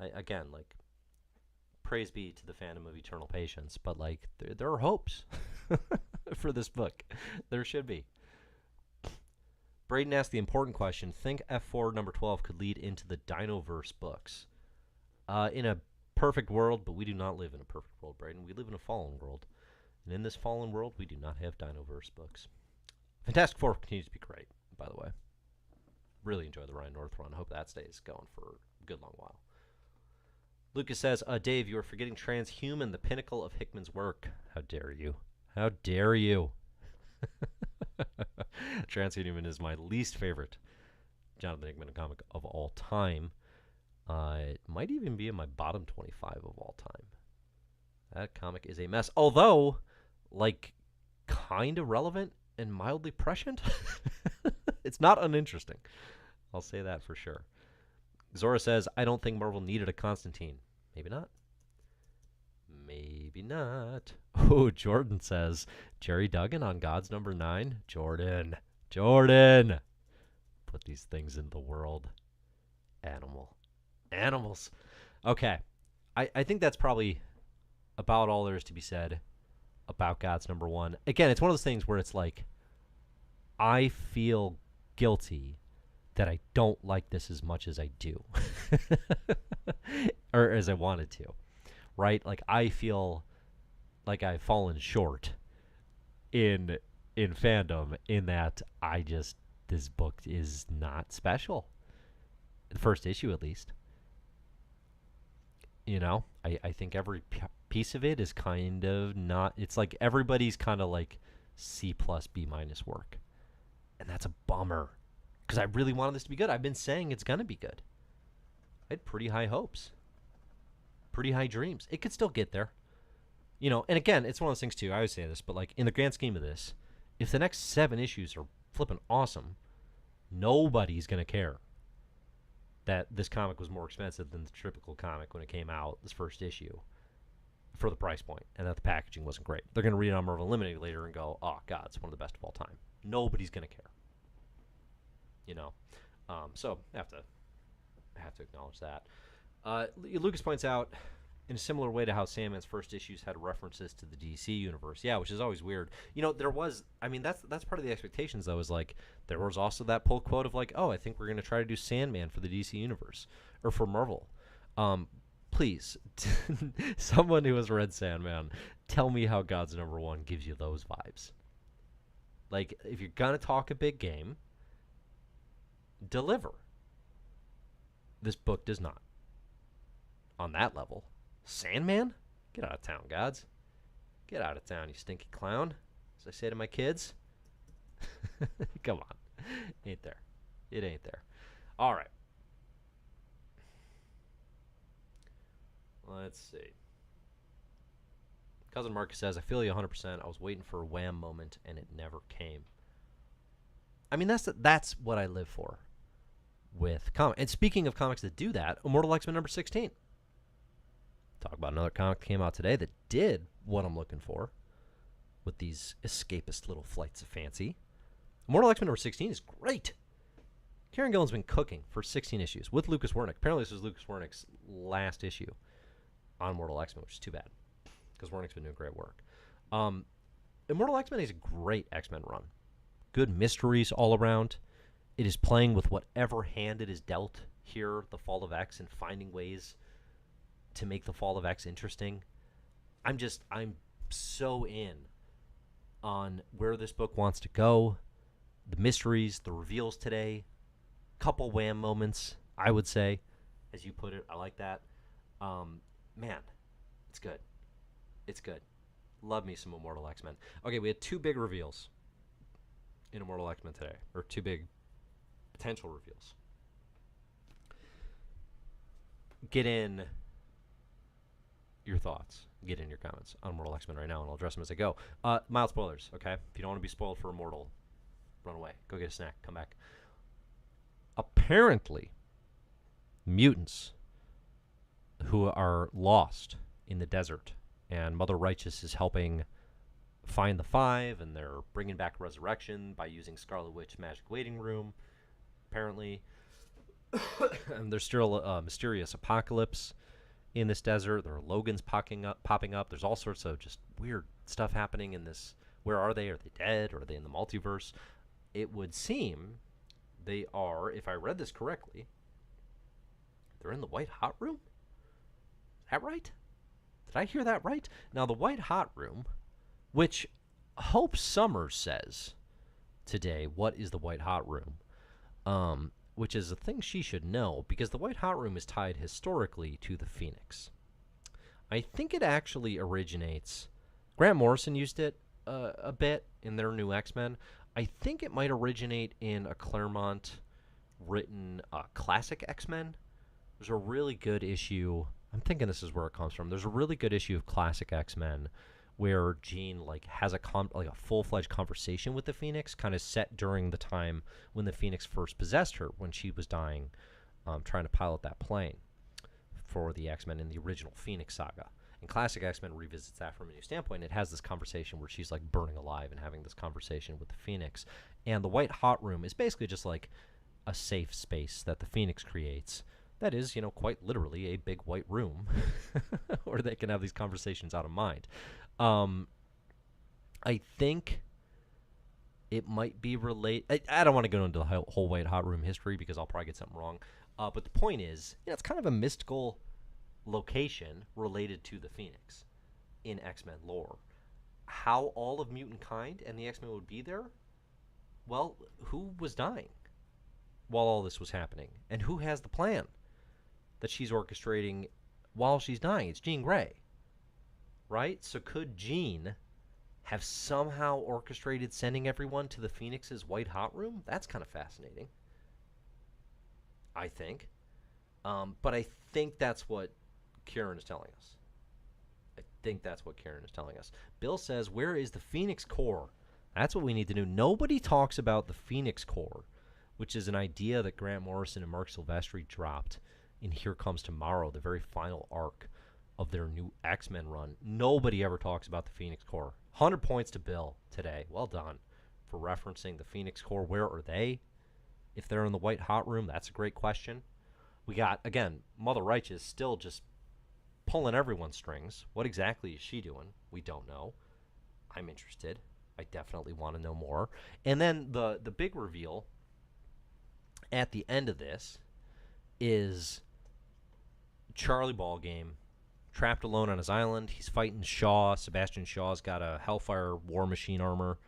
Again, like, praise be to the fandom of Eternal Patience, but, like, there are hopes for this book. There should be. Braden asked the important question, think F4 #12 could lead into the Dinoverse books. In a perfect world, but we do not live in a perfect world, Braden. We live in a fallen world. And in this fallen world, we do not have Dinoverse books. Fantastic Four continues to be great, by the way. Really enjoy the Ryan North run. Hope that stays going for a good long while. Lucas says, Dave, you are forgetting Transhuman, the pinnacle of Hickman's work. How dare you? How dare you? Transhuman is my least favorite Jonathan Hickman comic of all time. It might even be in my bottom 25 of all time. That comic is a mess. Although, like, kind of relevant and mildly prescient. It's not uninteresting. I'll say that for sure. Zora says, I don't think Marvel needed a Constantine. Maybe not. Maybe not. Oh, Jordan says, Jerry Duggan on God's number 9. Jordan. Put these things in the world. Animals. Okay. I think that's probably about all there is to be said about God's number 1. Again, it's one of those things where it's like, I feel guilty that I don't like this as much as I do. Or as I wanted to. Right? Like, I feel like I've fallen short in fandom in that this book is not special. The first issue, at least. You know? I think every piece of it is kind of not... It's like everybody's kind of like C+, B- work. And that's a bummer. Because I really wanted this to be good. I've been saying it's going to be good. I had pretty high hopes. Pretty high dreams. It could still get there. You know, and again, it's one of those things, too. I always say this, but like in the grand scheme of this, if the next 7 issues are flipping awesome, nobody's going to care that this comic was more expensive than the typical comic when it came out, this first issue, for the price point, and that the packaging wasn't great. They're going to read it on Marvel Unlimited later and go, oh, God, it's one of the best of all time. Nobody's going to care. You know? So, I have to acknowledge that. Lucas points out, in a similar way to how Sandman's first issues had references to the DC universe. Yeah, which is always weird. You know, there was... I mean, that's part of the expectations, though, is like, there was also that pull quote of like, oh, I think we're going to try to do Sandman for the DC universe. Or for Marvel. Please, someone who has read Sandman, tell me how God's number 1 gives you those vibes. Like, if you're going to talk a big game, deliver. This book does not. On that level. Sandman? Get out of town, Gods. Get out of town, you stinky clown. As I say to my kids. Come on. Ain't there. It ain't there. All right. Let's see. Cousin Marcus says, I feel you 100%. I was waiting for a wham moment, and it never came. I mean, that's what I live for with comics. And speaking of comics that do that, Immortal X-Men number 16. Talk about another comic that came out today that did what I'm looking for with these escapist little flights of fancy. Immortal X-Men number 16 is great. Kieran Gillen's been cooking for 16 issues with Lucas Wernick. Apparently this was Lucas Wernick's last issue on Immortal X-Men, which is too bad because Wernick's been doing great work. Immortal X-Men is a great X-Men run. Good mysteries all around. It is playing with whatever hand it is dealt here, the Fall of X, and finding ways to make the Fall of X interesting. I'm so in on where this book wants to go. The mysteries, the reveals today, couple wham moments, I would say, as you put it. I like that. Man, it's good. It's good. Love me some Immortal X-Men. Okay, we had 2 big reveals in Immortal X-Men today, or 2 big potential reveals. Get in your thoughts. Get in your comments on Immortal X-Men right now, and I'll address them as I go. Mild spoilers, okay? If you don't want to be spoiled for Immortal, run away. Go get a snack. Come back. Apparently, mutants who are lost in the desert, and Mother Righteous is helping find the 5, and they're bringing back resurrection by using Scarlet Witch magic waiting room, apparently. And there's still a mysterious apocalypse in this desert. There are Logans popping up. There's all sorts of just weird stuff happening in this. Where are they? Are they dead? Or are they in the multiverse? It would seem they are, if I read this correctly, they're in the White Hot Room? Is that right? Did I hear that right? Now, the White Hot Room, which Hope Summers says today, what is the White Hot Room? Which is a thing she should know, because the White Hot Room is tied historically to the Phoenix. I think it actually originates... Grant Morrison used it a bit in their new X-Men. I think it might originate in a Claremont-written classic X-Men. There's a really good issue... I'm thinking this is where it comes from. There's a really good issue of classic X-Men where Jean has a full-fledged conversation with the Phoenix, kind of set during the time when the Phoenix first possessed her, when she was dying, trying to pilot that plane for the X-Men in the original Phoenix saga. And classic X-Men revisits that from a new standpoint. It has this conversation where she's burning alive and having this conversation with the Phoenix. And the White Hot Room is basically just a safe space that the Phoenix creates. That is, quite literally a big white room where they can have these conversations out of mind. I think it might be related. I don't want to go into the whole White Hot Room history because I'll probably get something wrong. But the point is, it's kind of a mystical location related to the Phoenix in X-Men lore. How all of mutant kind and the X-Men would be there? Well, who was dying while all this was happening? And who has the plan that she's orchestrating while she's dying? It's Jean Grey, right? So could Jean have somehow orchestrated sending everyone to the Phoenix's White Hot Room? That's kind of fascinating, I think. But I think that's what Kieran is telling us. Bill says, where is the Phoenix Core? That's what we need to know. Nobody talks about the Phoenix Core, which is an idea that Grant Morrison and Mark Silvestri dropped in Here Comes Tomorrow, the very final arc of their new X-Men run. Nobody ever talks about the Phoenix Core. 100 points to Bill today. Well done for referencing the Phoenix Core. Where are they? If they're in the White Hot Room, that's a great question. We got, again, Mother Righteous still just pulling everyone's strings. What exactly is she doing? We don't know. I'm interested. I definitely want to know more. And then the big reveal at the end of this is Charlie Ballgame trapped alone on his island. He's fighting Shaw. Sebastian Shaw's got a Hellfire War Machine armor.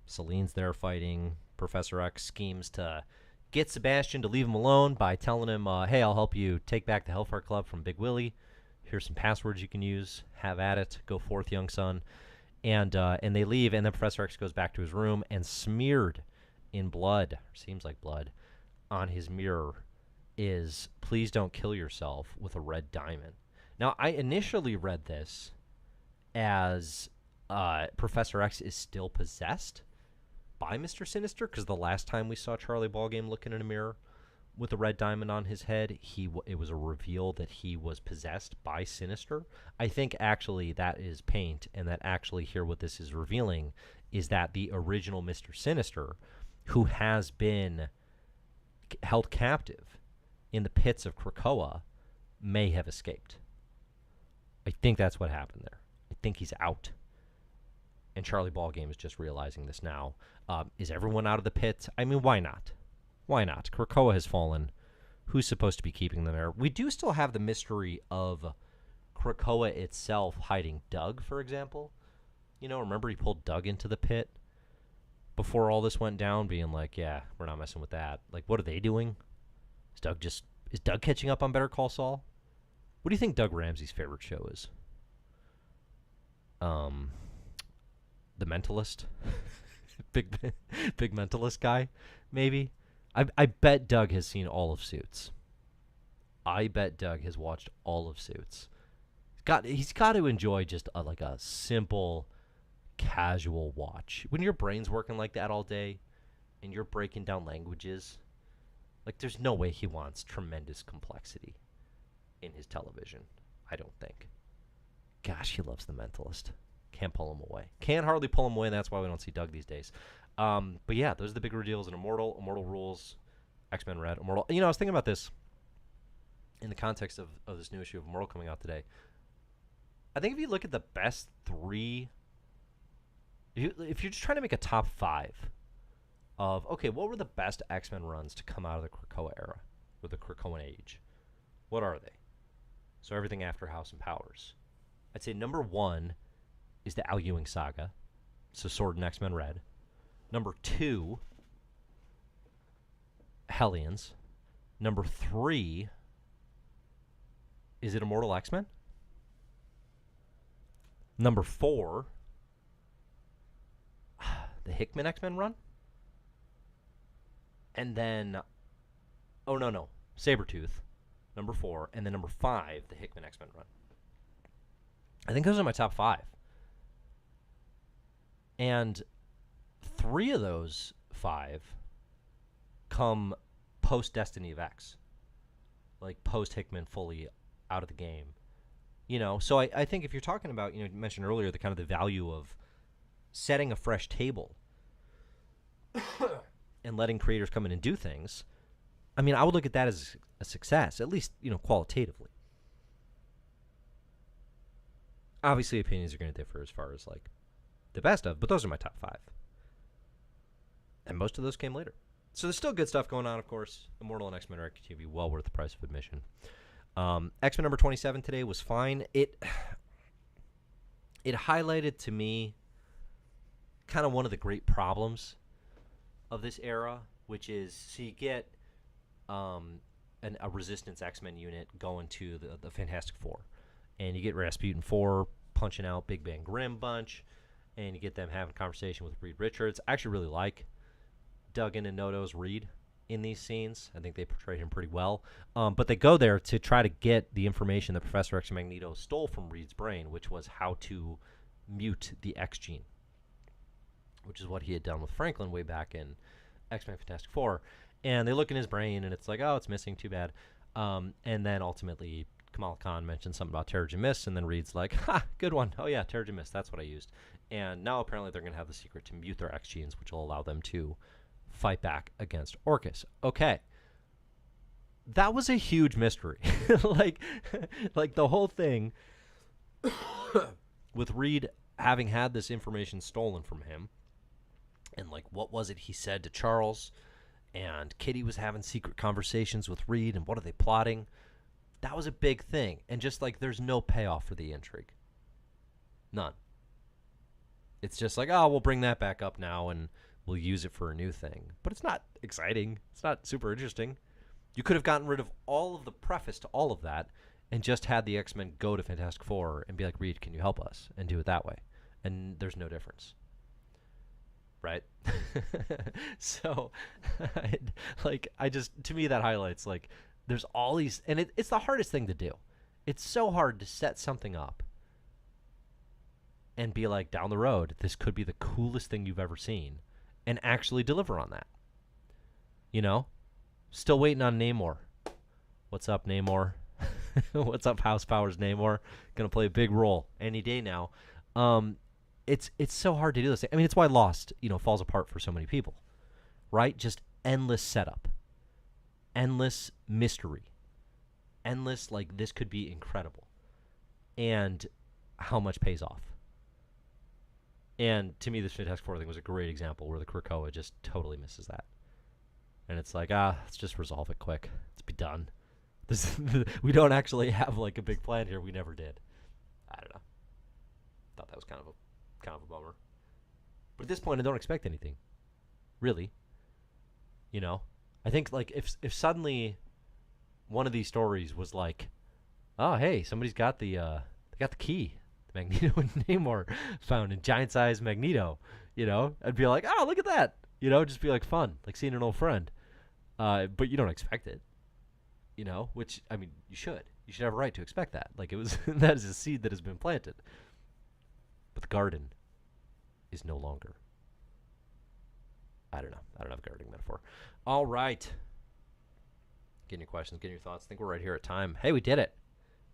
Celine's there fighting. Professor X schemes to get Sebastian to leave him alone by telling him, hey, I'll help you take back the Hellfire Club from Big Willie. Here's some passwords you can use. Have at it. Go forth, young son. And they leave, and then Professor X goes back to his room, and smeared in blood, or seems like blood, on his mirror is, please don't kill yourself, with a red diamond. Now, I initially read this as Professor X is still possessed by Mr. Sinister, because the last time we saw Charlie Ballgame looking in a mirror with a red diamond on his head, it was a reveal that he was possessed by Sinister. I think actually that is paint, and that actually here what this is revealing is that the original Mr. Sinister, who has been held captive in the pits of Krakoa, may have escaped. I think that's what happened there. I think he's out. And Charlie Ballgame is just realizing this now. Is everyone out of the pit? I mean, why not? Why not? Krakoa has fallen. Who's supposed to be keeping them there? We do still have the mystery of Krakoa itself hiding Doug, for example. Remember he pulled Doug into the pit before all this went down, being like, yeah, we're not messing with that. What are they doing? Is Doug catching up on Better Call Saul? What do you think Doug Ramsey's favorite show is? The Mentalist? big Mentalist guy, maybe? I bet Doug has seen all of Suits. I bet Doug has watched all of Suits. He's got to enjoy just a simple, casual watch. When your brain's working like that all day, and you're breaking down languages, there's no way he wants tremendous complexity in his television. I don't think. Gosh, he loves The Mentalist. Can't pull him away. Can't hardly pull him away, and that's why we don't see Doug these days. But yeah, those are the big reveals in Immortal Rules, X-Men Red, Immortal. I was thinking about this in the context of this new issue of Immortal coming out today. I think if you look at the best three, if you're just trying to make a top five of, okay, what were the best X-Men runs to come out of the Krakoa era, or the Krakoan age? What are they? So everything after House and Powers. I'd say number one is the Al Ewing saga, so Sword and X-Men Red. Number 2, Hellions. Number 3, is it Immortal X-Men? Number 4, the Hickman X-Men run. And then, oh no, Sabretooth, number 4. And then number 5, the Hickman X-Men run. I think those are my top 5. And 3 of those 5 come post-Destiny of X. Like post-Hickman fully out of the game. You know, so I think if you're talking about, you mentioned earlier the kind of the value of setting a fresh table and letting creators come in and do things, I mean, I would look at that as a success, at least, qualitatively. Obviously, opinions are going to differ as far as, like, the best of, but those are my top 5. And most of those came later. So there's still good stuff going on, of course. Immortal and X-Men are TV, well worth the price of admission. X-Men number 27 today was fine. It highlighted to me kind of one of the great problems of this era, which is, so you get a Resistance X-Men unit going to the Fantastic Four, and you get Rasputin 4 punching out Big Bang Grim bunch, and you get them having a conversation with Reed Richards. I actually really like Duggan and Noto's Reed in these scenes. I think they portray him pretty well. But they go there to try to get the information that Professor X and Magneto stole from Reed's brain, which was how to mute the X gene, which is what he had done with Franklin way back in X-Men Fantastic Four. And they look in his brain, and it's like, oh, it's missing, too bad. And then ultimately, Kamala Khan mentioned something about Terrigen Mist, and then Reed's like, ha, good one. Oh, yeah, Terrigen Mist, that's what I used. And now apparently they're going to have the secret to mute their X genes, which will allow them to fight back against Orcus. Okay. That was a huge mystery. like the whole thing with Reed having had this information stolen from him, and like what was it he said to Charles, and Kitty was having secret conversations with Reed, and what are they plotting? That was a big thing. And just like there's no payoff for the intrigue. None. It's just like, oh, we'll bring that back up now and we'll use it for a new thing. But it's not exciting. It's not super interesting. You could have gotten rid of all of the preface to all of that and just had the X-Men go to Fantastic Four and be like, Reed, can you help us? And do it that way. And there's no difference. Right? So, to me, that highlights, like, there's all these, and it's the hardest thing to do. It's so hard to set something up and be like, down the road, this could be the coolest thing you've ever seen, and actually deliver on that. Still waiting on Namor. What's up, Namor? What's up, House Powers Namor? Gonna play a big role any day now. It's so hard to do this. I mean, it's why Lost, falls apart for so many people, right? Just endless setup, endless mystery, endless, like, this could be incredible, and how much pays off. And to me, this Fantastic Four thing was a great example where the Krakoa just totally misses that. And it's like, let's just resolve it quick. Let's be done. We don't actually have, like, a big plan here. We never did. I don't know. Thought that was kind of a bummer. But at this point, I don't expect anything. Really. I think, like, if suddenly one of these stories was like, oh, hey, somebody's got the key Magneto and Namor found in giant-sized Magneto, I'd be like, oh, look at that, just be like fun, like seeing an old friend. But you don't expect it, which, I mean, you should have a right to expect that. Like, it was, that is a seed that has been planted. But the garden is no longer. I don't have a gardening metaphor. All right. Getting your questions, getting your thoughts. I think we're right here at time. Hey, we did it.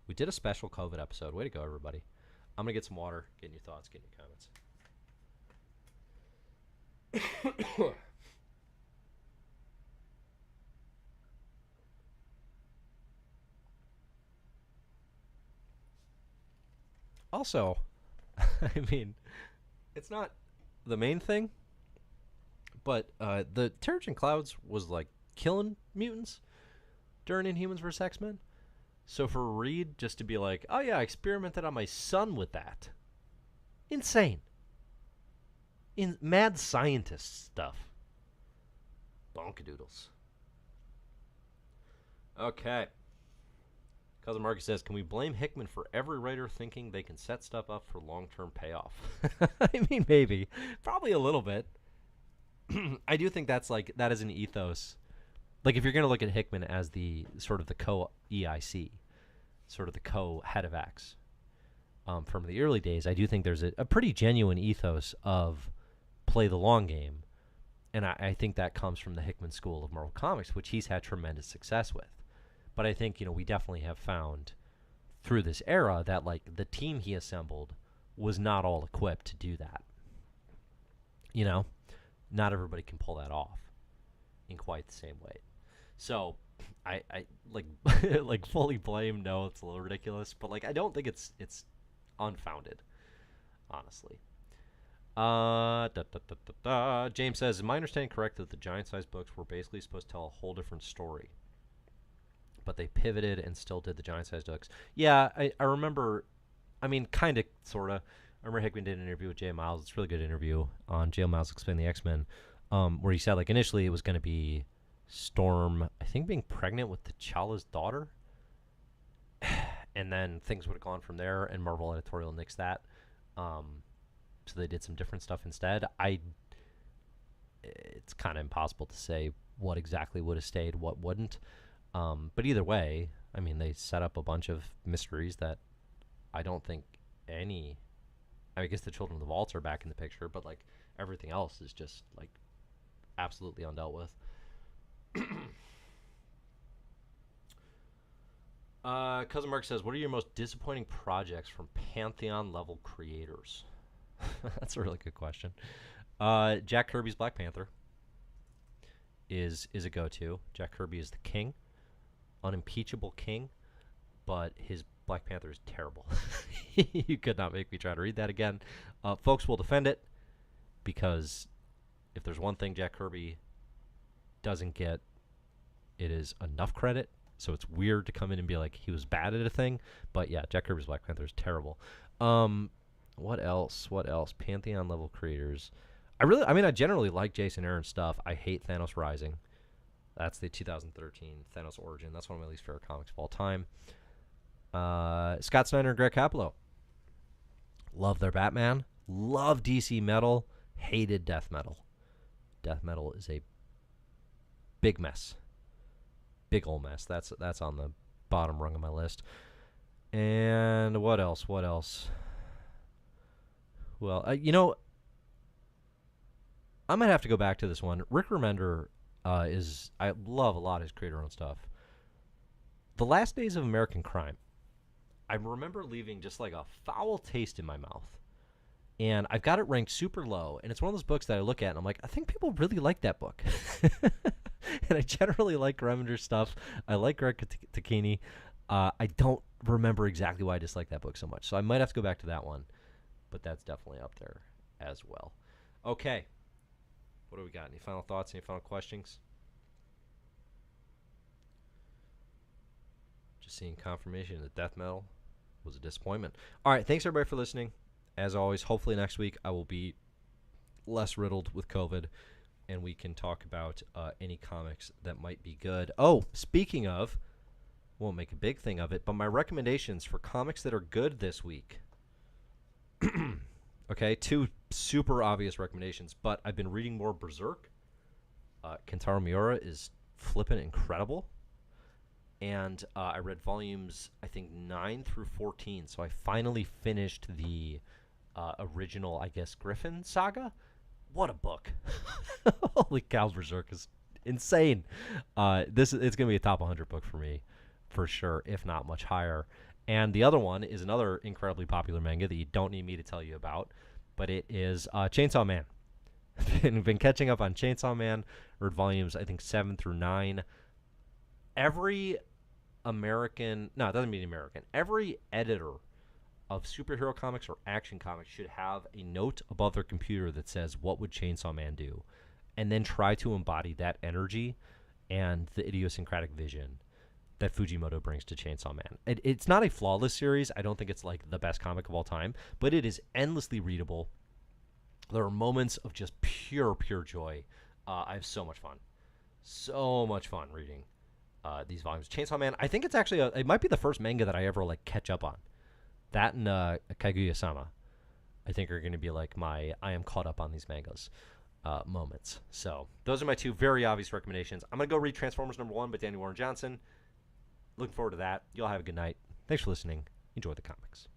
We did a special COVID episode. Way to go, everybody. I'm going to get some water, getting your thoughts, getting your comments. Also, I mean, it's not the main thing, but the Terrigen Clouds was, like, killing mutants during Inhumans vs. X-Men. So for Reed just to be like, oh, yeah, I experimented on my son with that. Insane. in mad scientist stuff. Bonkadoodles. Okay. Cousin Marcus says, can we blame Hickman for every writer thinking they can set stuff up for long-term payoff? I mean, maybe. Probably a little bit. I do think that is an ethos. Like, if you're going to look at Hickman as the sort of the co-EIC, sort of the co-head of X, from the early days, I do think there's a pretty genuine ethos of play the long game. And I think that comes from the Hickman school of Marvel Comics, which he's had tremendous success with. But I think, we definitely have found through this era that, like, the team he assembled was not all equipped to do that. Not everybody can pull that off in quite the same way. So, I like fully blame. No, it's a little ridiculous, but like I don't think it's unfounded, honestly. James says, "Is my understanding correct that the giant-sized books were basically supposed to tell a whole different story, but they pivoted and still did the giant-sized books?" Yeah, I remember. I mean, kind of, sort of. I remember Hickman did an interview with J. Miles. It's a really good interview on J. Miles Explaining the X-Men, where he said, like, initially it was going to be Storm, I think, being pregnant with T'Challa's daughter, and then things would have gone from there, and Marvel editorial nixed that. So they did some different stuff instead. It's kind of impossible to say what exactly would have stayed, what wouldn't. But either way, I mean, they set up a bunch of mysteries that I don't think any... I guess the Children of the Vaults are back in the picture, but, like, everything else is just, like, absolutely undealt with. Cousin Mark says, what are your most disappointing projects from Pantheon-level creators? That's a really good question. Jack Kirby's Black Panther is a go-to. Jack Kirby is the king, unimpeachable king, but his Black Panther is terrible. You could not make me try to read that again. Folks will defend it, because if there's one thing Jack Kirby doesn't get, it is enough credit. So it's weird to come in and be like, he was bad at a thing. But yeah, Jack Kirby's Black Panther is terrible. What else? Pantheon level creators. I generally like Jason Aaron's stuff. I hate Thanos Rising. That's the 2013 Thanos Origin. That's one of my least favorite comics of all time. Scott Snyder and Greg Capullo. Love their Batman. Love DC Metal. Hated Death Metal. Death Metal is a big mess. Big ol' mess. That's on the bottom rung of my list. And what else? Well, I might have to go back to this one. Rick Remender I love a lot of his creator-owned stuff. The Last Days of American Crime. I remember leaving just like a foul taste in my mouth. And I've got it ranked super low. And it's one of those books that I look at and I'm like, I think people really like that book. And I generally like Remender's stuff. I like Greg Takini. I don't remember exactly why I dislike that book so much. So I might have to go back to that one. But that's definitely up there as well. Okay. What do we got? Any final thoughts? Any final questions? Just seeing confirmation that Death Metal was a disappointment. All right. Thanks, everybody, for listening. As always, hopefully next week I will be less riddled with COVID, and we can talk about any comics that might be good. Oh, speaking of, won't make a big thing of it, but my recommendations for comics that are good this week. Okay, two super obvious recommendations, but I've been reading more Berserk. Kentaro Miura is flippin' incredible. And I read volumes, I think, 9 through 14, so I finally finished the original, I guess, Griffin saga. What a book. Holy cow, Berserk is insane. It's going to be a top 100 book for me, for sure, if not much higher. And the other one is another incredibly popular manga that you don't need me to tell you about, but it is Chainsaw Man. been catching up on Chainsaw Man. Read volumes, I think, 7 through 9. Every American, no, it doesn't mean American. Every editor of superhero comics or action comics should have a note above their computer that says, what would Chainsaw Man do? And then try to embody that energy and the idiosyncratic vision that Fujimoto brings to Chainsaw Man. It's not a flawless series. I don't think it's like the best comic of all time, but it is endlessly readable. There are moments of just pure joy. I have so much fun reading these volumes. Chainsaw Man, I think it's actually it might be the first manga that I ever like catch up on. That and Kaguya-sama, I think are going to be like my I am caught up on these mangas moments. So those are my two very obvious recommendations. I'm going to go read Transformers #1 by Daniel Warren Johnson. Looking forward to that. You all have a good night. Thanks for listening. Enjoy the comics.